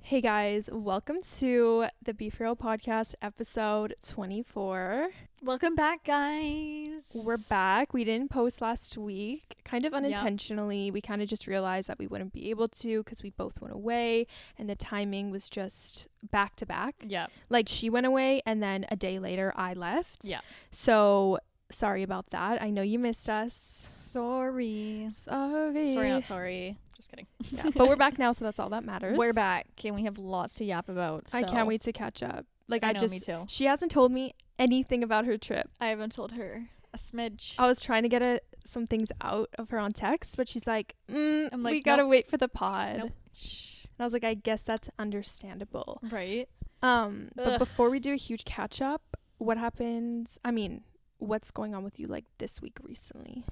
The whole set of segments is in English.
Hey guys, welcome to the Be For Real podcast episode 24. Welcome back, guys. We're back. We didn't post last week, kind of unintentionally. We kind of just realized that we wouldn't be able to because we both went away and the timing was just back to back. Yeah. Like she went away and then a day later I left. Yeah. So sorry about that. I know you missed us. Sorry. Sorry, not sorry. Just kidding. Yeah, but we're back now, so that's all that matters. We're back and we have lots to yap about. I can't wait to catch up. Like I know, me too. She hasn't told me anything about her trip. I haven't told her a smidge. I was trying to get some things out of her on text, but she's like, I'm like, we gotta wait for the pod. Nope. Shh. And I was like, I guess that's understandable. Right. But before we do a huge catch up, what happens? I mean, what's going on with you like this week recently?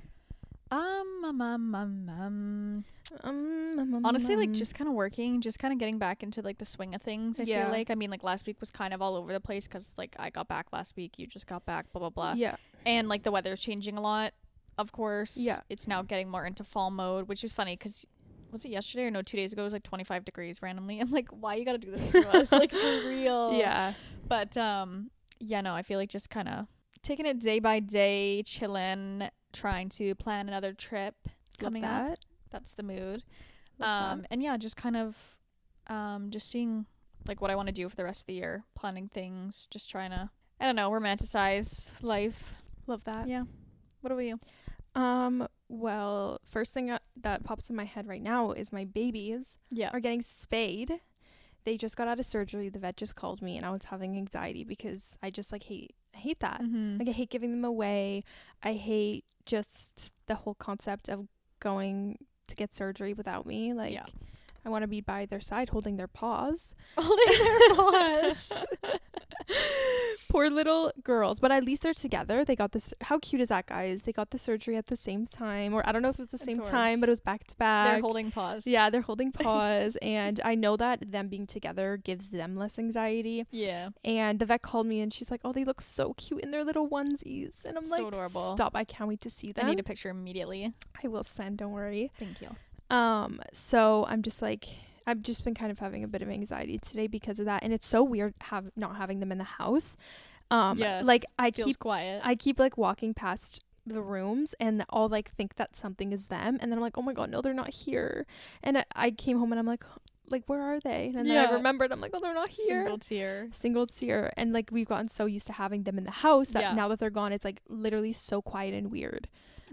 Honestly, like just kind of working, just kind of getting back into like the swing of things. I feel like, I mean, like last week was kind of all over the place because like I got back last week, you just got back, blah blah blah. Yeah. And like the weather's changing a lot, of course. Yeah. It's now getting more into fall mode, which is funny because was it yesterday or no, 2 days ago it was like 25 degrees randomly. I'm like, why you gotta do this to us? Like, for real. Yeah. But yeah, no, I feel like just kind of taking it day by day, chilling, trying to plan another trip coming up. That's the mood. And yeah, just kind of just seeing like what I want to do for the rest of the year, planning things, just trying to, I don't know, romanticize life. Love that. Yeah. What about you? Well, first thing that pops in my head right now is my babies are getting spayed. They just got out of surgery. The vet just called me and I was having anxiety because I just like hate that. Mm-hmm. Like I hate giving them away. I hate just the whole concept of going to get surgery without me. Like I want to be by their side holding their paws. Holding their paws. Poor little girls, but at least they're together. They got this. How cute is that, guys? They got the surgery at the same time, or I don't know if it was the same time, but it was back to back. They're holding paws. Yeah, they're holding paws, and I know that them being together gives them less anxiety. Yeah. And the vet called me, and she's like, "Oh, they look so cute in their little onesies," and I'm so like, adorable. "Stop! I can't wait to see them." I need a picture immediately. I will send. Don't worry. Thank you. So I'm just like, I've just been kind of having a bit of anxiety today because of that, and it's so weird not having them in the house. Like I keep like walking past the rooms and I'll like think that something is them, and then I'm like, oh my god, no, they're not here. And I came home and I'm like where are they? And then I remembered, I'm like, oh, they're not here. Single tear. And like we've gotten so used to having them in the house that now that they're gone, it's like literally so quiet and weird.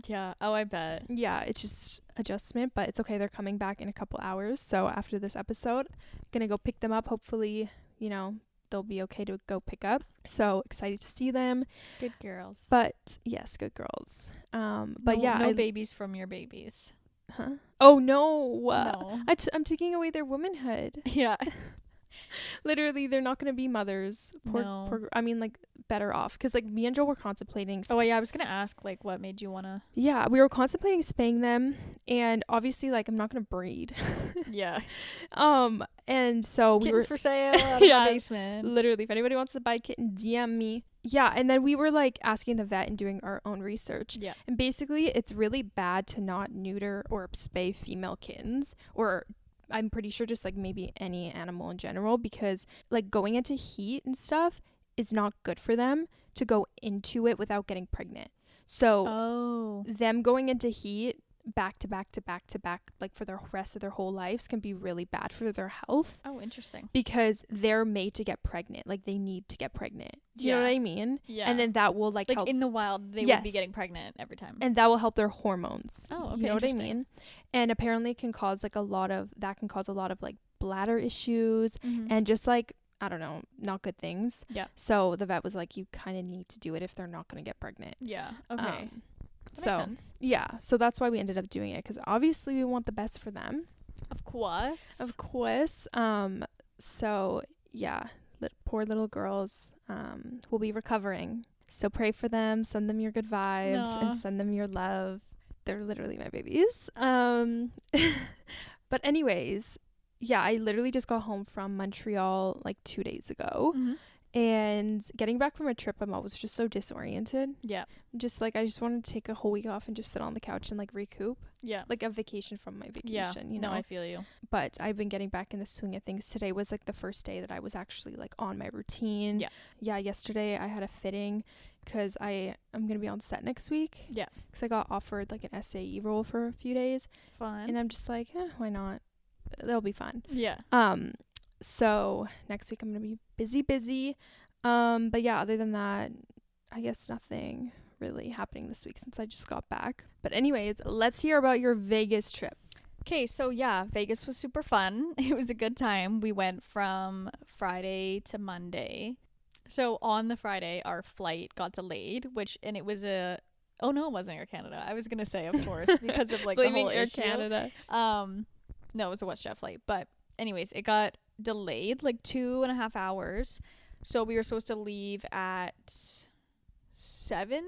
Yeah. Oh, I bet. Yeah, it's just adjustment, but it's okay. They're coming back in a couple hours. So after this episode, I'm gonna go pick them up. Hopefully, they'll be okay to go pick up. So excited to see them. Good girls. But yes, good girls. But no babies from your babies. Huh? Oh no. No. I'm taking away their womanhood. Yeah. Literally, they're not gonna be mothers. Poor, I mean, like, better off, because like me and Joel were contemplating. Oh yeah, I was gonna ask like what made you wanna. Yeah, we were contemplating spaying them, and obviously, like, I'm not gonna breed. Yeah. And so kittens for sale out of the basement. Literally, if anybody wants to buy a kitten, DM me. Yeah, and then we were like asking the vet and doing our own research. Yeah. And basically, it's really bad to not neuter or spay female kittens, or I'm pretty sure just like maybe any animal in general, because like going into heat and stuff is not good for them to go into it without getting pregnant. So them going into heat back to back to back to back, like for the rest of their whole lives, can be really bad for their health. Oh, interesting. Because they're made to get pregnant. Like they need to get pregnant. Do you know what I mean? Yeah. And then that will like help. In the wild, they would be getting pregnant every time. And that will help their hormones. Oh, okay. You know what I mean? And apparently it can cause like a lot of like bladder issues and just like, I don't know, not good things. Yeah. So the vet was like, you kind of need to do it if they're not going to get pregnant. Yeah. Okay. That makes sense. Yeah. So that's why we ended up doing it, because obviously we want the best for them. Of course. So yeah, poor little girls will be recovering. So pray for them, send them your good vibes, and send them your love. They're literally my babies. But anyways, yeah, I literally just got home from Montreal like 2 days ago. And getting back from a trip, I'm always just so disoriented. Yeah. Just like, I just want to take a whole week off and just sit on the couch and like recoup. Yeah. Like a vacation from my vacation, you know? No, I feel you. But I've been getting back in the swing of things. Today was like the first day that I was actually like on my routine. Yeah, yesterday I had a fitting because I'm going to be on set next week. Yeah. Because I got offered like an SAE role for a few days. Fun. And I'm just like, why not? That'll be fun. Yeah. So next week I'm going to be busy. But yeah, other than that, I guess nothing really happening this week since I just got back. But anyways, let's hear about your Vegas trip. Okay, so yeah, Vegas was super fun. It was a good time. We went from Friday to Monday. So on the Friday, our flight got delayed, and it was oh no, it wasn't Air Canada. I was gonna say, of course, because of like the whole Air issue. Canada. No, it was a WestJet flight. But anyways, it got delayed like 2.5 hours. So we were supposed to leave at 7,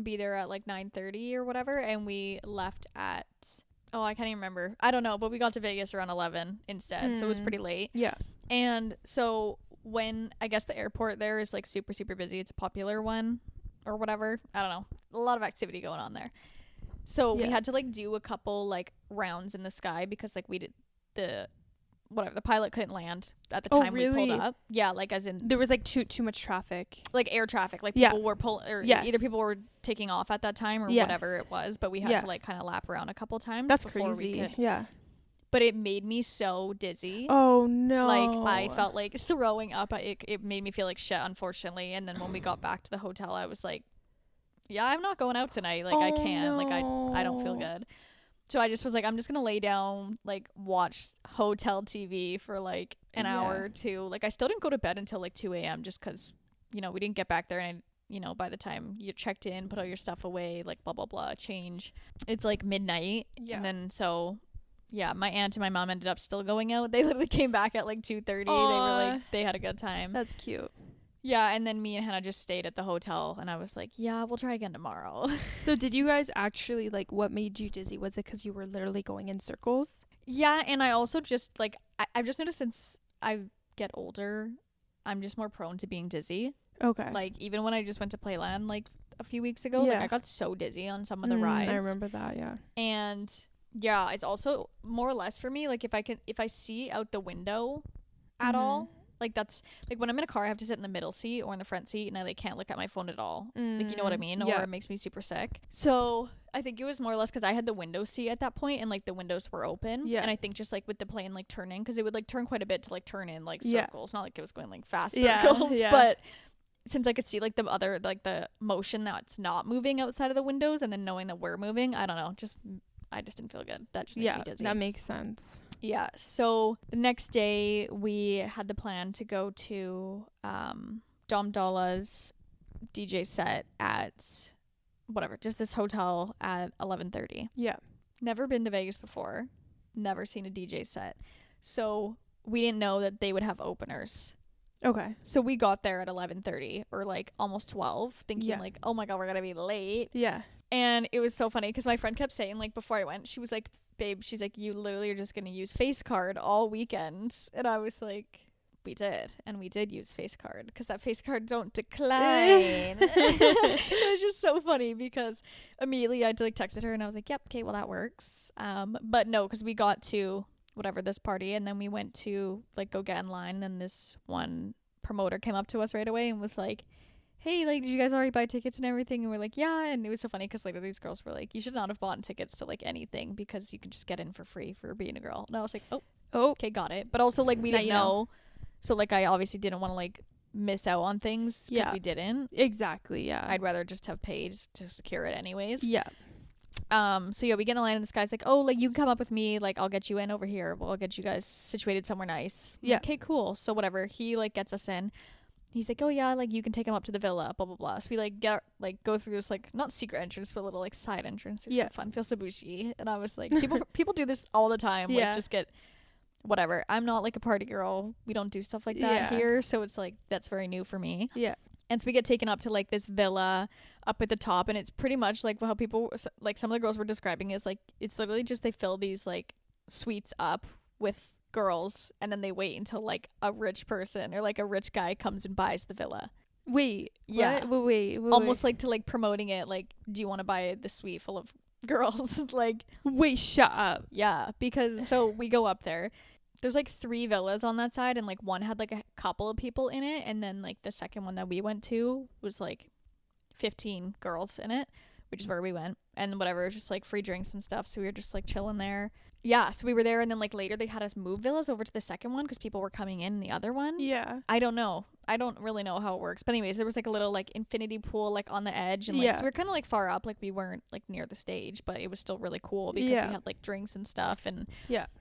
be there at like 9:30 or whatever, and we left at I can't even remember. I don't know, but we got to Vegas around 11 instead, so it was pretty late. Yeah. And so when I guess the airport there is like super super busy, it's a popular one or whatever. I don't know. A lot of activity going on there. So we had to like do a couple like rounds in the sky because like we did the pilot couldn't land at the time we pulled up. Yeah, like as in there was like too much traffic, like air traffic, like people were either people were taking off at that time or whatever it was, but we had to like kind of lap around a couple times. That's crazy. But it made me so dizzy. Oh no. Like I felt like throwing up. It made me feel like shit, unfortunately. And then when we got back to the hotel, I was like, yeah, I'm not going out tonight. Like I can't. Like I don't feel good. So I just was like, I'm just going to lay down, like, watch hotel TV for, like, an hour or two. Like, I still didn't go to bed until, like, 2 a.m. just because, you know, we didn't get back there. And, you know, by the time you checked in, put all your stuff away, like, blah, blah, blah, change. It's, like, midnight. Yeah. And then, so, yeah, my aunt and my mom ended up still going out. They literally came back at, like, 2:30. They were, like, they had a good time. That's cute. Yeah, and then me and Hannah just stayed at the hotel, and I was like, yeah, we'll try again tomorrow. So did you guys actually, like, what made you dizzy? Was it because you were literally going in circles? Yeah, and I also just, like, I've just noticed since I get older, I'm just more prone to being dizzy. Okay. Like, even when I just went to Playland, like, a few weeks ago, like, I got so dizzy on some of the rides. I remember that, yeah. And, yeah, it's also more or less for me, like, if I see out the window at all, like that's like when I'm in a car I have to sit in the middle seat or in the front seat and I like can't look at my phone at all. Like, you know what I mean? Or it makes me super sick. So I think it was more or less because I had the window seat at that point and like the windows were open. Yeah. And I think just like with the plane like turning, because it would like turn quite a bit to like turn in like circles. Not like it was going like fast circles. But since I could see like the other like the motion that's not moving outside of the windows and then knowing that we're moving, I don't know, I just didn't feel good. That just makes me dizzy. That makes sense. Yeah, so the next day we had the plan to go to Dom Dolla's DJ set at whatever, just this hotel at 11:30. Yeah. Never been to Vegas before. Never seen a DJ set. So we didn't know that they would have openers. Okay. So we got there at 11:30 or like almost 12 thinking like, oh my God, we're going to be late. Yeah. And it was so funny because my friend kept saying like before I went, she was like, babe, she's like, you literally are just going to use face card all weekend. And I was like, we did. And we did use face card because that face card don't decline. It was just so funny because immediately I like texted her and I was like, yep, okay, well that works. But no, because we got to whatever this party and then we went to like go get in line and this one promoter came up to us right away and was like, hey, like, did you guys already buy tickets and everything? And we're like, yeah. And it was so funny because later these girls were like, you should not have bought tickets to like anything because you can just get in for free for being a girl. And I was like, oh, okay, got it. But also like we didn't know. So like I obviously didn't want to like miss out on things because we didn't. Exactly, yeah. I'd rather just have paid to secure it anyways. Yeah. So yeah, we get in the line and this guy's like, oh, like you can come up with me, like I'll get you in over here. Well, I'll get you guys situated somewhere nice. Yeah. Okay, cool. So whatever. He like gets us in. He's like, oh yeah, like you can take him up to the villa, blah blah blah. So we like go through this like not secret entrance, but little like side entrance. It's so fun, feels so bougie. And I was like, people do this all the time. Like just get whatever. I'm not like a party girl. We don't do stuff like that here, so it's like that's very new for me. Yeah. And so we get taken up to like this villa up at the top, and it's pretty much like how people like some of the girls were describing is like it's literally just they fill these like suites up with girls, and then they wait until like a rich person or like a rich guy comes and buys the villa. Wait, yeah, what? Wait, almost like to like promoting it, like, do you want to buy the suite full of girls? Like, wait, shut up. Yeah, because so we go up there. There's like 3 villas on that side, and like one had like a couple of people in it, and then like the second one that we went to was like 15 girls in it, which is where we went, and whatever, just like free drinks and stuff. So we were just like chilling there. Yeah, so we were there, and then like later they had us move villas over to the second one because people were coming in the other one. Yeah, I don't know. I don't really know how it works, but anyways, there was like a little like infinity pool like on the edge, and like so we were kind of like far up, like we weren't like near the stage, but it was still really cool because we had like drinks and stuff, and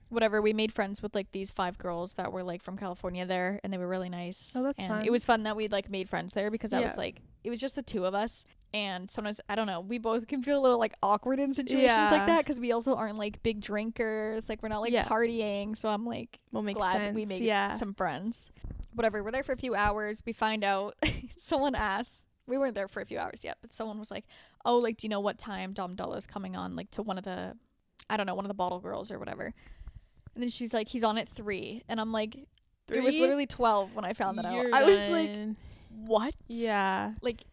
whatever. We made friends with like these 5 girls that were like from California there, and they were really nice. Oh, that's fun. It was fun that we like made friends there because I was like, it was just the 2 of us. And sometimes, I don't know, we both can feel a little like awkward in situations like that because we also aren't like big drinkers, like we're not like partying. So I'm like glad we made some friends. Whatever, we're there for a few hours. We find out someone asked, we weren't there for a few hours yet, but someone was like, oh, like, do you know what time Dom Dolla is coming on, like to one of the, I don't know, one of the bottle girls or whatever. And then she's like, he's on at 3. And I'm like, 3? It was literally 12 when I found that out. I was like, what? Yeah. Like,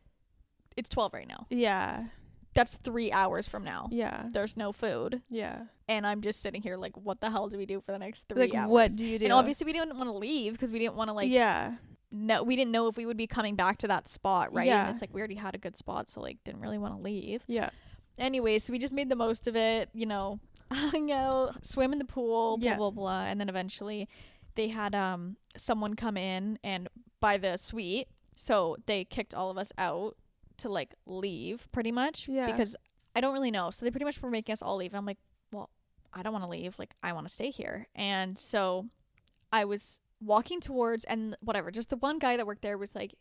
it's 12 right now. Yeah. That's 3 hours from now. Yeah. There's no food. Yeah. And I'm just sitting here like, what the hell do we do for the next 3 hours? What do you do? And obviously we didn't want to leave because we didn't want to like. Yeah. No, we didn't know if we would be coming back to that spot, right? Yeah. And it's like we already had a good spot, so like didn't really want to leave. Yeah. Anyway, so we just made the most of it, you know, hung out, swim in the pool, blah, blah, blah. And then eventually they had someone come in and buy the suite. So they kicked all of us out to like leave pretty much because I don't really know. So they pretty much were making us all leave. And I'm like, well, I don't want to leave. Like, I want to stay here. And so I was walking towards, and whatever, just the one guy that worked there was like,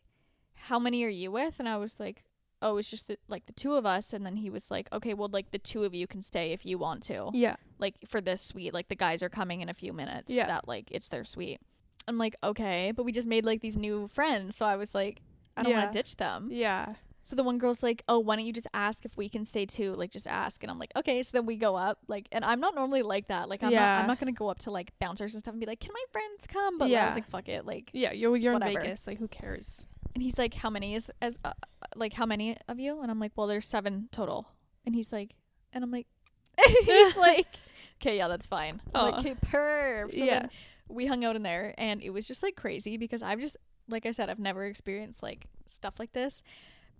how many are you with? And I was like, oh, it's just the 2 of us. And then he was like, okay, well, like the 2 of you can stay if you want to. Yeah. Like for this suite, like the guys are coming in a few minutes. Yeah. That like it's their suite. I'm like, okay, but we just made like these new friends. So I was like, I don't want to ditch them. Yeah. So the one girl's like, oh, why don't you just ask if we can stay too? Like, just ask. And I'm like, okay. So then we go up, like, and I'm not normally like that. Like, I'm not going to go up to like bouncers and stuff and be like, can my friends come? But I was like, fuck it. Like, you're in Vegas. Like, who cares? And he's like, how many how many of you? And I'm like, well, there's 7 total. And he's like, and I'm like, he's like, okay, yeah, that's fine. I'm like, okay, perv. So then we hung out in there, and it was just like crazy because I've just, like I said, I've never experienced like stuff like this.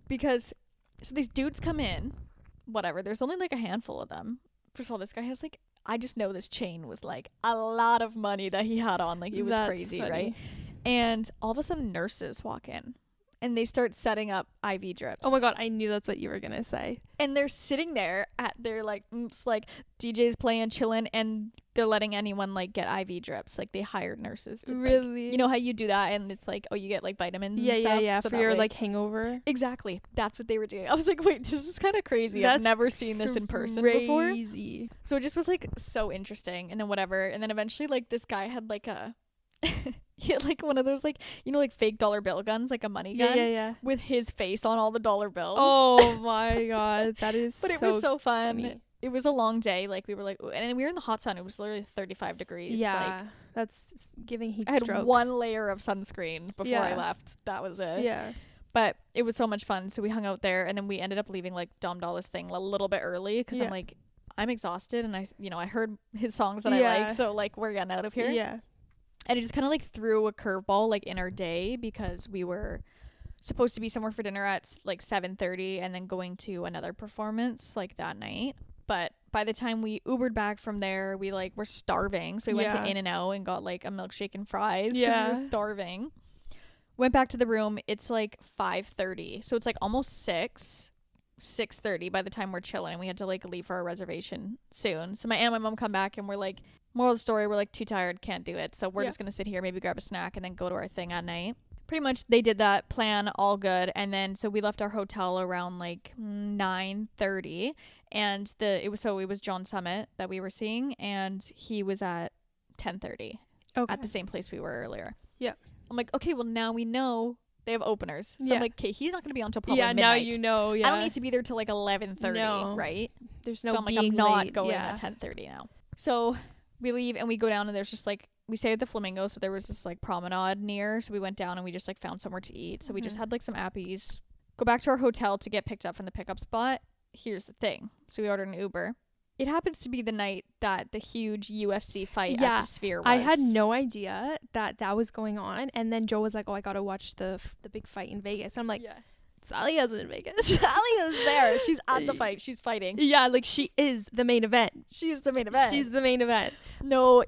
Because, so these dudes come in, whatever, there's only like a handful of them. First of all, this guy has like, I just know this chain was like a lot of money that he had on. Like, it was crazy, funny. Right? And all of a sudden, nurses walk in. And they start setting up IV drips. Oh my God, I knew that's what you were going to say. And they're sitting there at their like, it's like DJ's playing, chilling, and they're letting anyone like get IV drips. Like they hired nurses to really, like, you know how you do that, and it's like, oh, you get like vitamins and stuff. Yeah, so for your like hangover. Exactly. That's what they were doing. I was like, wait, this is kind of crazy. I've never seen this in person before. So it just was like so interesting. And then whatever. And then eventually like this guy had like a he had like one of those like, you know, like fake dollar bill guns, like a money gun with his face on all the dollar bills. Oh my God, that is but it was so fun. Funny. It was a long day. Like we were like, and we were in the hot sun. It was literally 35 degrees. Yeah, like, that's giving heat stroke. I had stroke. 1 layer of sunscreen before I left. That was it. Yeah. But it was so much fun. So we hung out there, and then we ended up leaving like Dom Dolla's thing a little bit early because I'm like, I'm exhausted, and I heard his songs that I like, so like we're getting out of here. Yeah. And it just kind of like threw a curveball like in our day because we were supposed to be somewhere for dinner at like 7:30 and then going to another performance like that night. But by the time we Ubered back from there, we like were starving. So we went to In-N-Out and got like a milkshake and fries because we were starving. Went back to the room. It's like 5:30. So it's like almost 6:30 by the time we're chilling. We had to like leave for our reservation soon. So my aunt and my mom come back, and we're like, moral of the story, we're like too tired, can't do it. So we're just gonna sit here, maybe grab a snack, and then go to our thing at night. Pretty much they did that plan, all good. And then so we left our hotel around like 9:30, and it was John Summit that we were seeing, and he was at 10:30 at the same place we were earlier. Yeah. I'm like, okay, well now we know they have openers. So I'm like, okay, he's not gonna be on till probably midnight. Now you know. I don't need to be there till like 11:30, right? There's no. So I'm like, I'm not going at 10:30 now. So we leave and we go down, and there's just like we stayed at the Flamingo, so there was this like promenade near, so we went down and we just like found somewhere to eat. So we just had like some appies, go back to our hotel to get picked up from the pickup spot. Here's the thing, so we ordered an Uber. It happens to be the night that the huge UFC fight at the Sphere was. I had no idea that was going on, and then Joe was like, oh, I gotta watch the big fight in Vegas. I'm like, Talia's in Vegas. Talia's there. She's at the fight. She's fighting. Yeah, like she is the main event. She's the main event. She's the main event. No,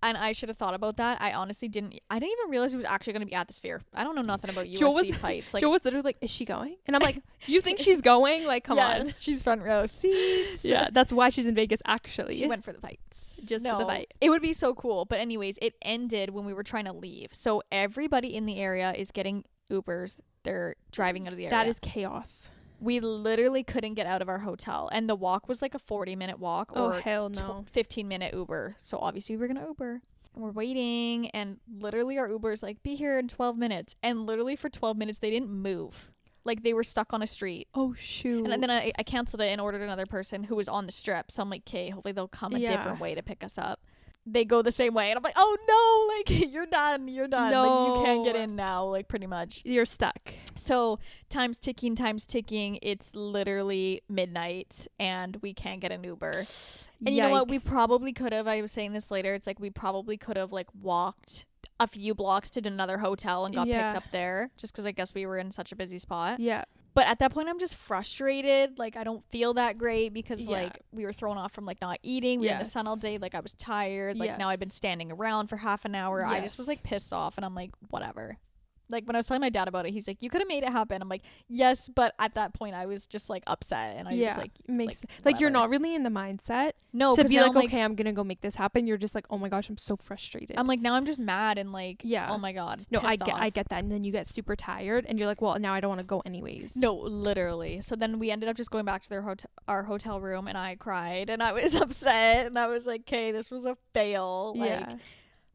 and I should have thought about that. I honestly didn't even realize it was actually going to be at the Sphere. I don't know nothing about UFC fights. Like, Joe was literally like, is she going? And I'm like, you think she's going? Like, come on. She's front row seats. Yeah, that's why she's in Vegas, actually. She went for the fights. Just for the fight. It would be so cool. But anyways, it ended when we were trying to leave. So everybody in the area is getting Ubers. They're driving out of the area. That is chaos. We literally couldn't get out of our hotel, and the walk was like a 40-minute walk or hell no. 15-minute Uber. So obviously we were gonna Uber, and we're waiting, and literally our Uber's like, be here in 12 minutes, and literally for 12 minutes they didn't move. Like, they were stuck on a street. Oh shoot. And then I canceled it and ordered another person who was on the Strip. So I'm like, okay, hopefully they'll come a different way to pick us up. They go the same way, and I'm like, oh no, like, you're done. No. Like, you can't get in now, like, pretty much. You're stuck. So time's ticking. It's literally midnight, and we can't get an Uber. And Yikes. You know what? We probably could have. I was saying this later. It's like we probably could have like walked a few blocks to another hotel and got picked up there, just because I guess we were in such a busy spot. Yeah. But at that point, I'm just frustrated. Like, I don't feel that great because, like, we were thrown off from, like, not eating. We were in the sun all day. Like, I was tired. Like, now I've been standing around for half an hour. I just was, like, pissed off. And I'm like, whatever. Like, when I was telling my dad about it, he's like, you could have made it happen. I'm like, yes. But at that point, I was just, like, upset. And I was like, like, you're not really in the mindset to be like, okay, I'm going to go make this happen. You're just like, oh my gosh, I'm so frustrated. I'm like, now I'm just mad and like, oh my God. No, I get that. And then you get super tired and you're like, well, now I don't want to go anyways. No, literally. So then we ended up just going back to our hotel room, and I cried and I was upset and I was like, okay, this was a fail. Like,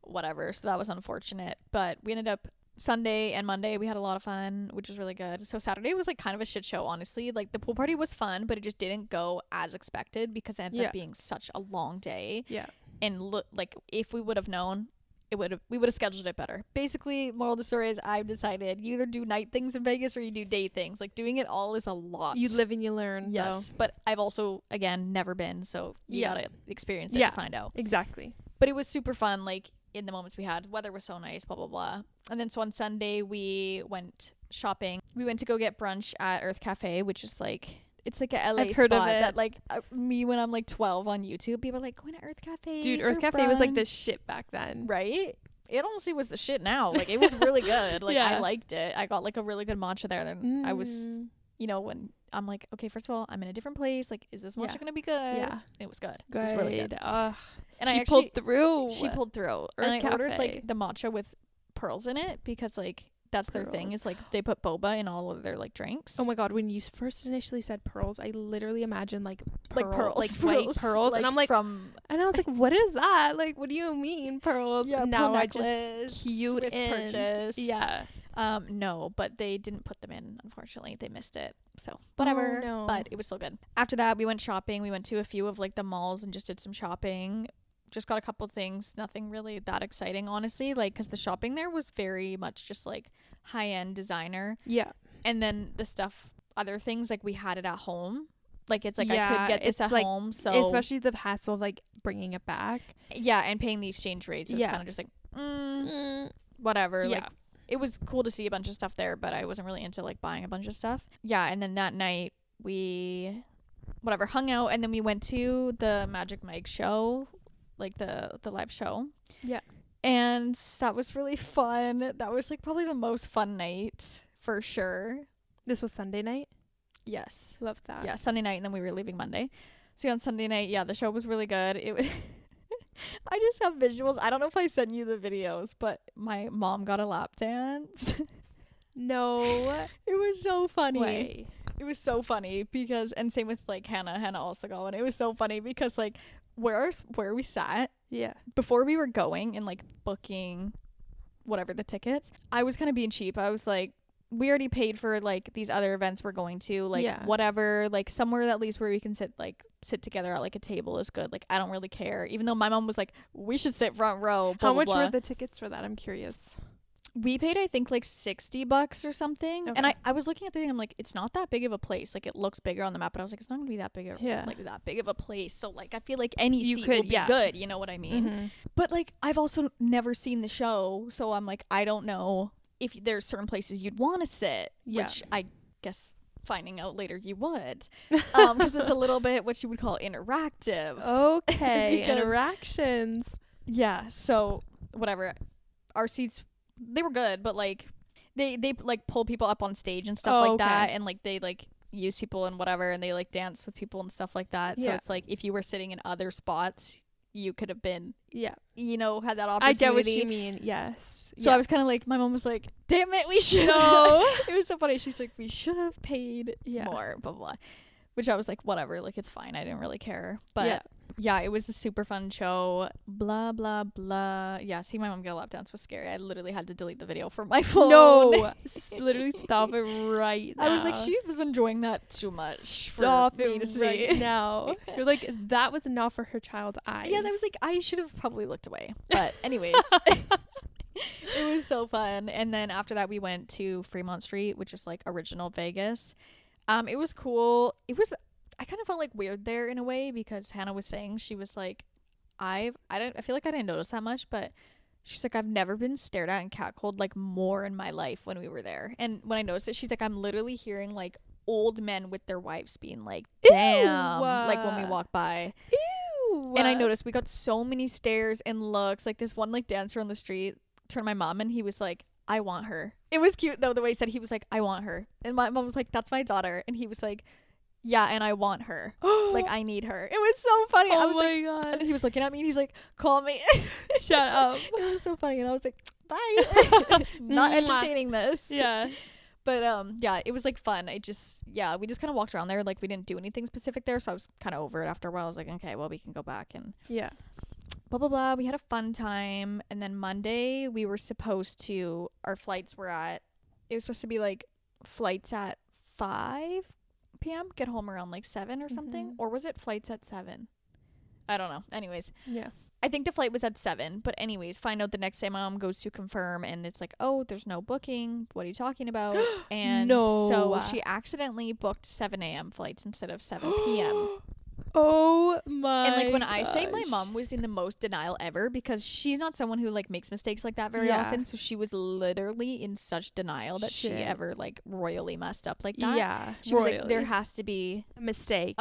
whatever. So that was unfortunate. But we ended up Sunday and Monday we had a lot of fun, which was really good. So Saturday was like kind of a shit show, honestly. Like, the pool party was fun, but it just didn't go as expected because it ended up being such a long day. Yeah. And like, if we would have known, we would have scheduled it better. Basically, moral of the story is I've decided you either do night things in Vegas or you do day things. Like, doing it all is a lot. You live and you learn. Yes. Though. But I've also, again, never been, so you gotta experience it to find out. Exactly. But it was super fun. Like, in the moments we had, weather was so nice, blah blah blah. And then so on Sunday we went shopping. We went to go get brunch at Earth Cafe, which is like, it's like a LA I've heard spot of it. that like me when I'm like 12 on YouTube, people are like, going to Earth Cafe. Dude, Earth Cafe brunch. was like the shit back then, right? It honestly was the shit now. Like, it was really good. Like, I liked it. I got like a really good matcha there. And I was, you know, when I'm like, okay, first of all, I'm in a different place. Like, is this matcha gonna be good? Yeah, it was good. It was really good. And she pulled through. She pulled through. And I ordered like the matcha with pearls in it because like that's their thing. It's like they put boba in all of their like drinks. Oh my God, when you first initially said pearls, I literally imagined like pearls, like white pearls, like, and I'm like, and I was like, what is that? Like, what do you mean pearls? Yeah, now I just cute in purchase. Yeah. No, but they didn't put them in, unfortunately. They missed it. So whatever. Oh, no. But it was still good. After that, we went shopping. We went to a few of like the malls and just did some shopping. Just got a couple things, nothing really that exciting, honestly, like, because the shopping there was very much just like high-end designer. Yeah. And then the stuff, other things, like we had it at home. Like, it's like, I could get this at like, home. So especially the hassle of like bringing it back. Yeah, and paying the exchange rate. So it's kind of just like whatever. Yeah. Like, it was cool to see a bunch of stuff there, but I wasn't really into like buying a bunch of stuff. Yeah. And then that night we hung out, and then we went to the Magic Mike show, like the live show. Yeah. And that was really fun. That was like probably the most fun night for sure. This was Sunday night? Yes. Love that. Yeah, Sunday night, and then we were leaving Monday. So on Sunday night, the show was really good. It I just have visuals. I don't know if I sent you the videos, but my mom got a lap dance. No. It was so funny. Way. It was so funny because, and same with like Hannah also going. It was so funny because like where we sat, before we were going and like booking whatever the tickets, I was kind of being cheap. I was like, we already paid for like these other events we're going to, like whatever, like somewhere at least where we can sit together at like a table is good. Like I don't really care, even though my mom was like, we should sit front row, blah, how much blah, blah. were the tickets for that? I'm curious. We paid, I think, like $60 or something. Okay. And I was looking at the thing, I'm like, it's not that big of a place. Like, it looks bigger on the map, but I was like, it's not gonna be that big of a place. So like, I feel like any seat will be good. You know what I mean? Mm-hmm. But like, I've also never seen the show, so I'm like, I don't know if there's certain places you'd want to sit, which I guess finding out later you would, because it's a little bit what you would call interactive. Okay, interactions. Yeah. So whatever, our seats, they were good, but like they like pull people up on stage and stuff that, and like they like use people and whatever, and they like dance with people and stuff like that. So it's like if you were sitting in other spots, you could have been you know, had that opportunity. I get what you mean. Yes. So I was kind of like, my mom was like, damn it, we should. No. It was so funny. She's like, we should have paid more, blah, blah, blah. Which I was like, whatever, like it's fine, I didn't really care. But yeah, it was a super fun show, blah blah blah. Yeah, seeing my mom get a lap dance was scary. I literally had to delete the video from my phone. No. Literally stop it right now. I was like, she was enjoying that too much. Stop it right now. You're like, that was enough for her child eyes. Yeah, that was like, I should have probably looked away. But anyways, it was so fun. And then after that we went to Fremont Street, which is like original Vegas. It was cool. I kind of felt like weird there in a way, because Hannah was saying, she was like, I feel like I didn't notice that much, but she's like, I've never been stared at and catcalled like more in my life when we were there. And when I noticed it, she's like, I'm literally hearing like old men with their wives being like, damn, like when we walk by. Ew. And I noticed we got so many stares and looks. Like this one like dancer on the street turned my mom, and he was like, I want her. It was cute though, the way he said, he was like, I want her. And my mom was like, that's my daughter. And he was like, yeah, and I want her. Like, I need her. It was so funny. Oh, I was my like, God. And he was looking at me, and he's like, call me. Shut up. It was so funny. And I was like, bye. Not entertaining this. Yeah. But, yeah, it was, like, fun. We just kind of walked around there. Like, we didn't do anything specific there, so I was kind of over it after a while. I was like, okay, well, we can go back and blah, blah, blah. We had a fun time. And then Monday, we were supposed to, our flights were at, it was supposed to be, like, flights at 5 p.m. get home around like 7 or something, or was it flights at 7? I don't know. Anyways, I think the flight was at 7, but anyways, find out the next day. My mom goes to confirm, and it's like, oh, there's no booking, what are you talking about? And so she accidentally booked 7 a.m. flights instead of 7 p.m. Oh my And like when I say my mom was in the most denial ever, because she's not someone who like makes mistakes like that very often, so she was literally in such denial that she ever like royally messed up like that. Yeah, she was like, there has to be a mistake.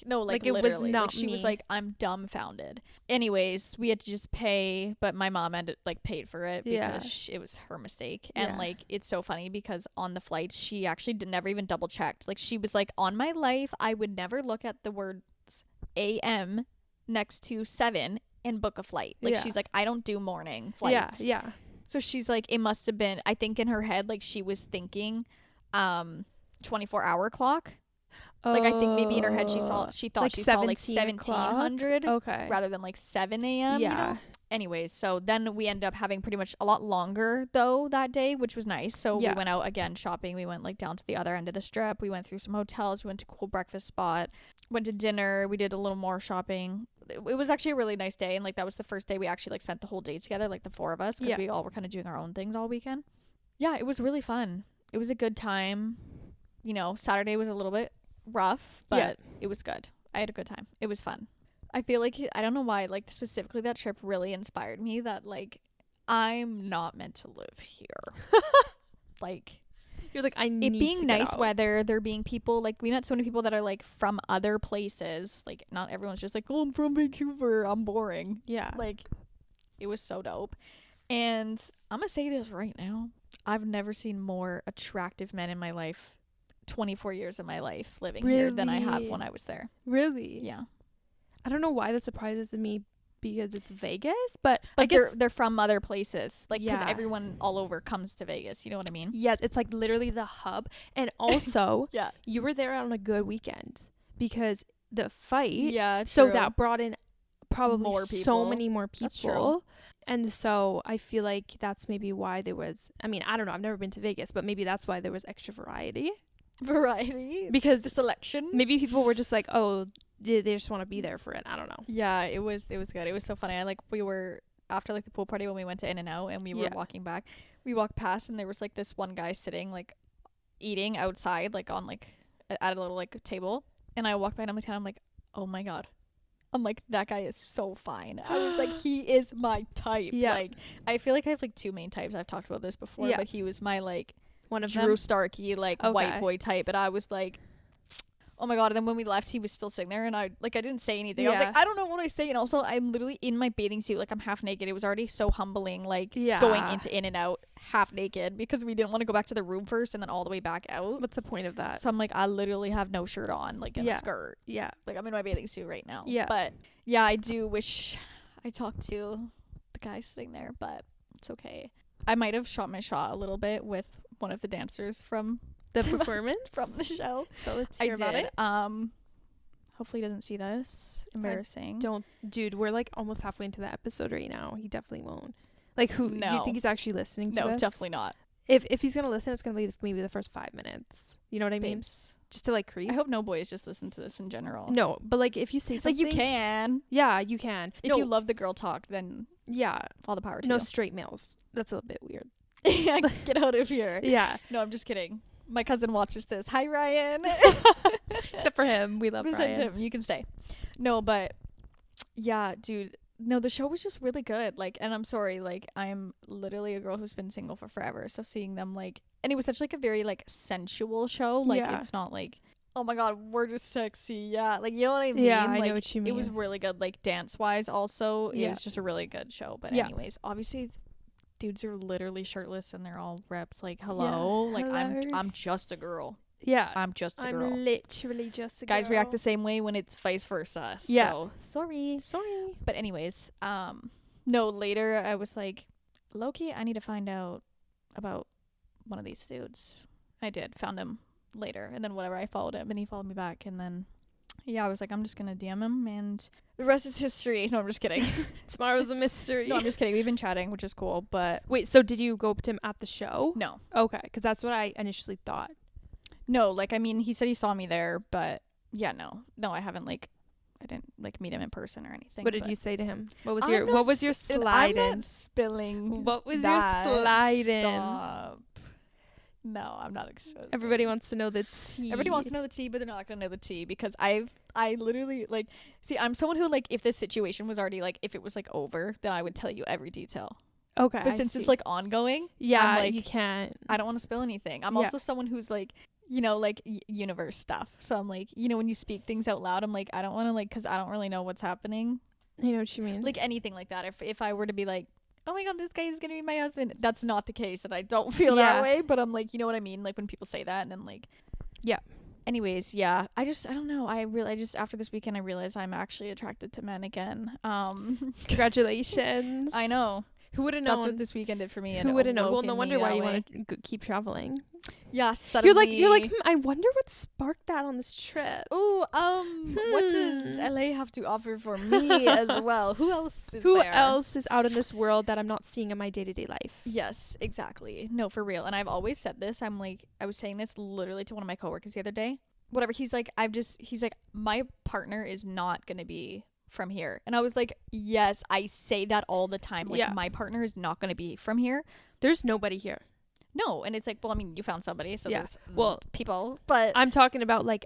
No, like it literally. was not like, she me. was like, I'm dumbfounded. Anyways, we had to just pay, but my mom ended like paid for it because it was her mistake. And like it's so funny because on the flights she actually never even double checked. Like she was like, on my life I would never look at the word AM next to 7 and book a flight. Like she's like, I don't do morning flights. Yeah. So she's like, it must have been, I think in her head, like she was thinking 24-hour clock. Like I think maybe in her head she thought she saw like 1700 rather than like 7 a.m. You know? Anyways, so then we ended up having pretty much a lot longer though that day, which was nice. So we went out again shopping. We went like down to the other end of the strip. We went through some hotels. We went to a cool breakfast spot. Went to dinner. We did a little more shopping. It was actually a really nice day, and like that was the first day we actually like spent the whole day together, like the 4 of us, because we all were kind of doing our own things all weekend. Yeah, it was really fun. It was a good time. You know, Saturday was a little bit rough, but it was good. I had a good time. It was fun. I feel like, I don't know why, like specifically that trip really inspired me that like I'm not meant to live here. Like, you're like, I need it being to nice get out. weather, there being people, like we met so many people that are like from other places. Like not everyone's just like, oh, I'm from Vancouver, I'm boring. Yeah. Like it was so dope. And I'm gonna say this right now, I've never seen more attractive men in my life, 24 years of my life living here, than I have when I was there. Really? Yeah. I don't know why that surprises me, because it's Vegas, but like I guess they're from other places, like because everyone all over comes to Vegas, you know what I mean? Yes, it's like literally the hub. And also you were there on a good weekend because the fight, so that brought in probably more people. So many more people. That's true. And so I feel like that's maybe why there was, I mean, I don't know, I've never been to Vegas, but maybe that's why there was extra variety. Because the selection. Maybe people were just like, oh, they just want to be there for it. I don't know. Yeah, it was good. It was so funny. We were after like the pool party when we went to In-N-Out and we were walking back. We walked past and there was like this one guy sitting like eating outside like on like at a little like table, and I walked by and I'm like, oh my god. I'm like, that guy is so fine. I was like, he is my type. Yeah. Like, I feel like I have like two main types. I've talked about this before, but he was my like one of Drew them? Starkey, like white boy type. And I was like, oh my god. And then when we left, he was still sitting there and I didn't say anything. I was like, I don't know what I say. And also I'm literally in my bathing suit, like I'm half naked. It was already so humbling, like going into In-N-Out half naked because we didn't want to go back to the room first and then all the way back out. What's the point of that? So I'm like, I literally have no shirt on, like in a skirt. Yeah. Like I'm in my bathing suit right now. Yeah. But yeah, I do wish I talked to the guy sitting there, but it's okay. I might have shot my shot a little bit with one of the dancers from the performance from the show. So let's hear about it. Hopefully he doesn't see this. Embarrassing. Dude, we're like almost halfway into the episode right now. He definitely won't. Like, who do you think he's actually listening to this? No, definitely not. If he's gonna listen, it's gonna be maybe the first 5 minutes. You know what I mean? Just to like creep. I hope no boys just listen to this in general. No, but like if you say something, like you can. Yeah, you can. If you love the girl talk, then all the power to you. No straight males. That's a bit weird. Yeah, get out of here. Yeah. No, I'm just kidding. My cousin watches this. Hi, Ryan. Except for him, we love Ryan. Him. You can stay. No, but yeah, dude. No, the show was just really good. Like, and I'm sorry, like, I'm literally a girl who's been single for forever. So seeing them, like, and it was such like a very like sensual show. Like, it's not like, oh my god, we're just sexy. Yeah, like, you know what I mean? Yeah, like, I know what you mean. It was really good, like dance wise. Also, it was just a really good show. But anyways, obviously, dudes are literally shirtless and they're all reps. Like, hello, like I'm just a girl. Yeah, I'm just a girl. I'm literally just a girl. Guys react the same way when it's vice versa. Yeah. So sorry. But anyways, no, later I was like, low-key, I need to find out about one of these dudes. I did. Found him later. And then whatever, I followed him and he followed me back. And then, I was like, I'm just going to DM him and the rest is history. No, I'm just kidding. Tomorrow's a mystery. No, I'm just kidding. We've been chatting, which is cool. But wait, so did you go up to him at the show? No. Okay, because that's what I initially thought. No, like, I mean, he said he saw me there, but yeah, no, I haven't, like, I didn't, like, meet him in person or anything. What did you say to him? What was your slide in? I'm not spilling. What was your slide in? Stop. No, I'm not exposed. Everybody wants to know the tea. Everybody wants to know the tea, but they're not going to know the tea because I literally, like, see, I'm someone who, like, if this situation was already, like, if it was, like, over, then I would tell you every detail. Okay. But since it's, like, ongoing, yeah, like, you can't. I don't want to spill anything. I'm also someone who's, like, you know, like universe stuff. So I'm like, you know, when you speak things out loud, I'm like, I don't want to, like, because I don't really know what's happening. I know what you mean. Like anything like that. If I were to be like, oh my god, this guy is gonna be my husband, that's not the case, and I don't feel that way. But I'm like, you know what I mean? Like when people say that, and then like, yeah. Anyways, yeah. I don't know. I just after this weekend, I realized I'm actually attracted to men again. Congratulations. I know. Who would have known? That's what this weekend did for me. Who would have known? Well, no wonder why you want to keep traveling. Yeah, suddenly. You're like, I wonder what sparked that on this trip. Oh, what does LA have to offer for me as well? Who else is there? Who else is out in this world that I'm not seeing in my day-to-day life? Yes, exactly. No, for real. And I've always said this. I'm like, I was saying this literally to one of my coworkers the other day. Whatever. He's like, my partner is not going to be from here. And I was like, yes, I say that all the time. Like, my partner is not going to be from here. There's nobody here. No. And it's like, well, I mean, you found somebody, so there's people, but I'm talking about like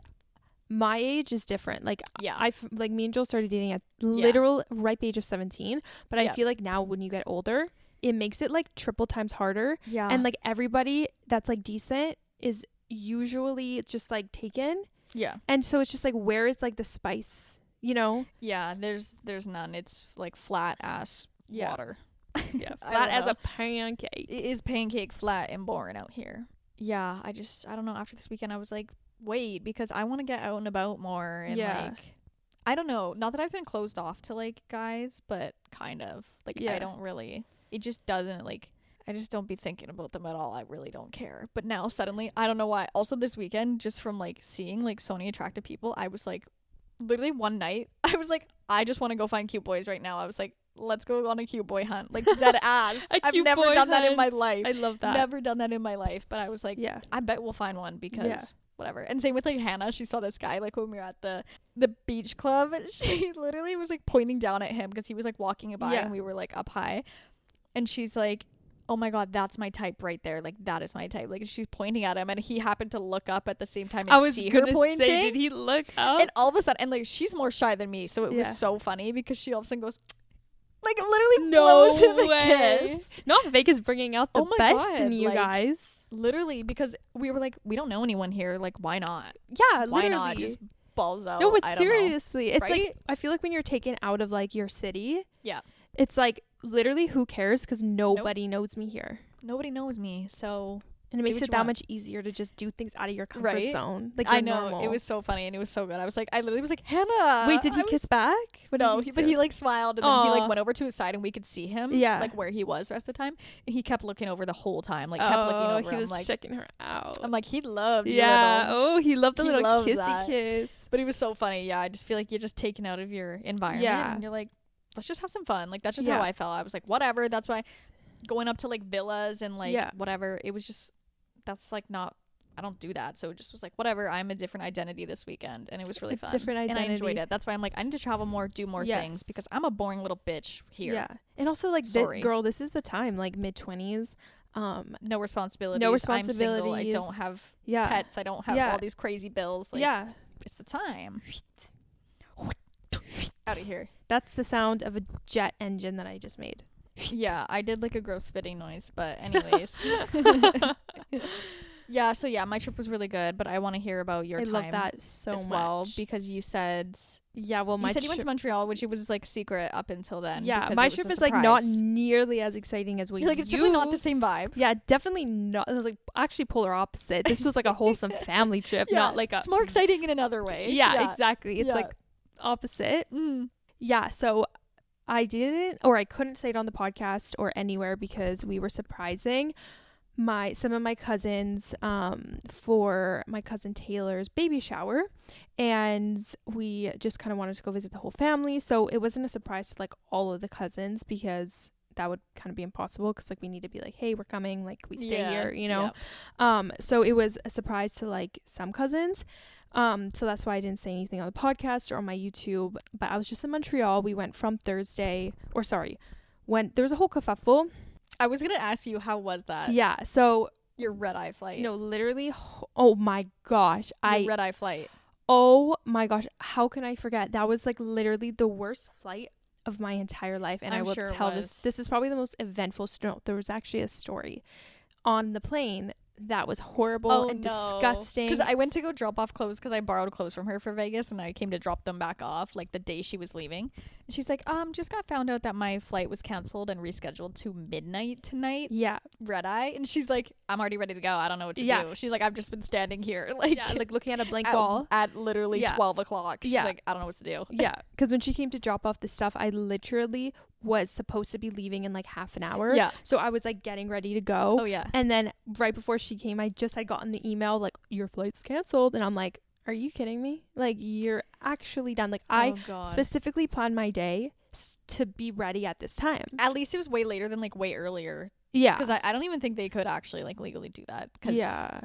my age is different. Like, like me and Joel started dating at literal ripe age of 17, but I feel like now when you get older, it makes it like triple times harder. Yeah. And like everybody that's like decent is usually just like taken. Yeah. And so it's just like, where is like the spice? You know? Yeah, there's none. It's like flat ass water. Yeah, flat as a pancake. It is pancake flat and boring out here. Yeah, I don't know. After this weekend, I was like, wait, because I want to get out and about more. And like, I don't know. Not that I've been closed off to like guys, but kind of. Like, I don't really, it just doesn't like, I just don't be thinking about them at all. I really don't care. But now suddenly, I don't know why. Also this weekend, just from like seeing like so many attractive people, I was like, literally one night I was like, I just want to go find cute boys right now. I was like, let's go on a cute boy hunt. Like, dead ass. I've never done that in my life. I love that. Never done that in my life. But I was like, I bet we'll find one because whatever. And same with like Hannah. She saw this guy like when we were at the beach club. And she literally was like pointing down at him because he was like walking by and we were like up high. And she's like, oh my God, that's my type right there. Like, that is my type. Like, she's pointing at him and he happened to look up at the same time and see her pointing. Say, did he look up? And all of a sudden, and like, she's more shy than me. So it was so funny because she all of a sudden goes, like, literally blows him a kiss. Not Vegas bringing out the best in you guys. Literally, because we were like, we don't know anyone here. Like, why not? Yeah, literally. Why not? Just balls out. No, but seriously, it's right? like, I feel like when you're taken out of like your city. Yeah. It's like, literally, who cares? Because nobody knows me here. Nobody knows me, so... And it makes it that much easier to just do things out of your comfort zone. Like, I know. Normal. It was so funny, and it was so good. I was like, I literally was like, Hannah! Wait, did he kiss back? No, but he like smiled, and then he like went over to his side, and we could see him, like where he was the rest of the time. And he kept looking over the whole time, like kept looking over. He was like, checking her out. I'm like, he loved you. Yeah. Oh, he loved the little kissy kiss. But he was so funny. Yeah, I just feel like you're just taken out of your environment, and you're like, let's just have some fun. Like, that's just how I felt. I was like, whatever. That's why going up to like villas and like whatever, it was just, that's like not, I don't do that. So it just was like, whatever, I'm a different identity this weekend. And it was really fun. Different identity. And I enjoyed it. That's why I'm like, I need to travel more, do more things, because I'm a boring little bitch here. Yeah. And also like, girl, this is the time, like mid-20s. No responsibilities. I'm single. I don't have pets. I don't have all these crazy bills. Like, it's the time. Out of here. That's the sound of a jet engine that I just made. Yeah, I did like a gross spitting noise, but anyways. Yeah, so yeah, my trip was really good, but I want to hear about your time. I love that so as much. Well, because you said you said you went to Montreal, which it was like secret up until then. Yeah, my trip is like not nearly as exciting as what you. Like, it's definitely not the same vibe. Yeah, definitely not. It was like actually polar opposite. This was like a wholesome family trip, not like a. It's more exciting in another way. Yeah. Exactly. It's like opposite. Yeah, so I couldn't say it on the podcast or anywhere because we were surprising some of my cousins for my cousin Taylor's baby shower, and we just kind of wanted to go visit the whole family. So it wasn't a surprise to like all of the cousins because that would kind of be impossible because like we need to be like, hey, we're coming, like we stay here, you know. So it was a surprise to like some cousins. So that's why I didn't say anything on the podcast or on my YouTube, but I was just in Montreal. We went from there was a whole kerfuffle. I was going to ask you, how was that? Yeah. So your red-eye flight. No, literally. Oh my gosh. Red-eye flight. Oh my gosh. How can I forget? That was like literally the worst flight of my entire life. And I will tell this. This is probably the most eventful. No, there was actually a story on the plane that was horrible and disgusting. Because I went to go drop off clothes because I borrowed clothes from her for Vegas, and I came to drop them back off like the day she was leaving. And she's like, just got found out that my flight was canceled and rescheduled to midnight tonight. Yeah. Red eye. And she's like, I'm already ready to go. I don't know what to do. She's like, I've just been standing here like looking at a blank wall at literally 12 o'clock. She's like, I don't know what to do. Yeah. Because when she came to drop off the stuff, I literally was supposed to be leaving in like half an hour. Yeah. So I was like getting ready to go. Oh yeah. And then right before she came, I just had gotten the email like, your flight's canceled. And I'm like, are you kidding me? Like, you're actually done. Like, I specifically planned my day to be ready at this time. At least it was way later than like way earlier. Yeah. Because I don't even think they could actually like legally do that.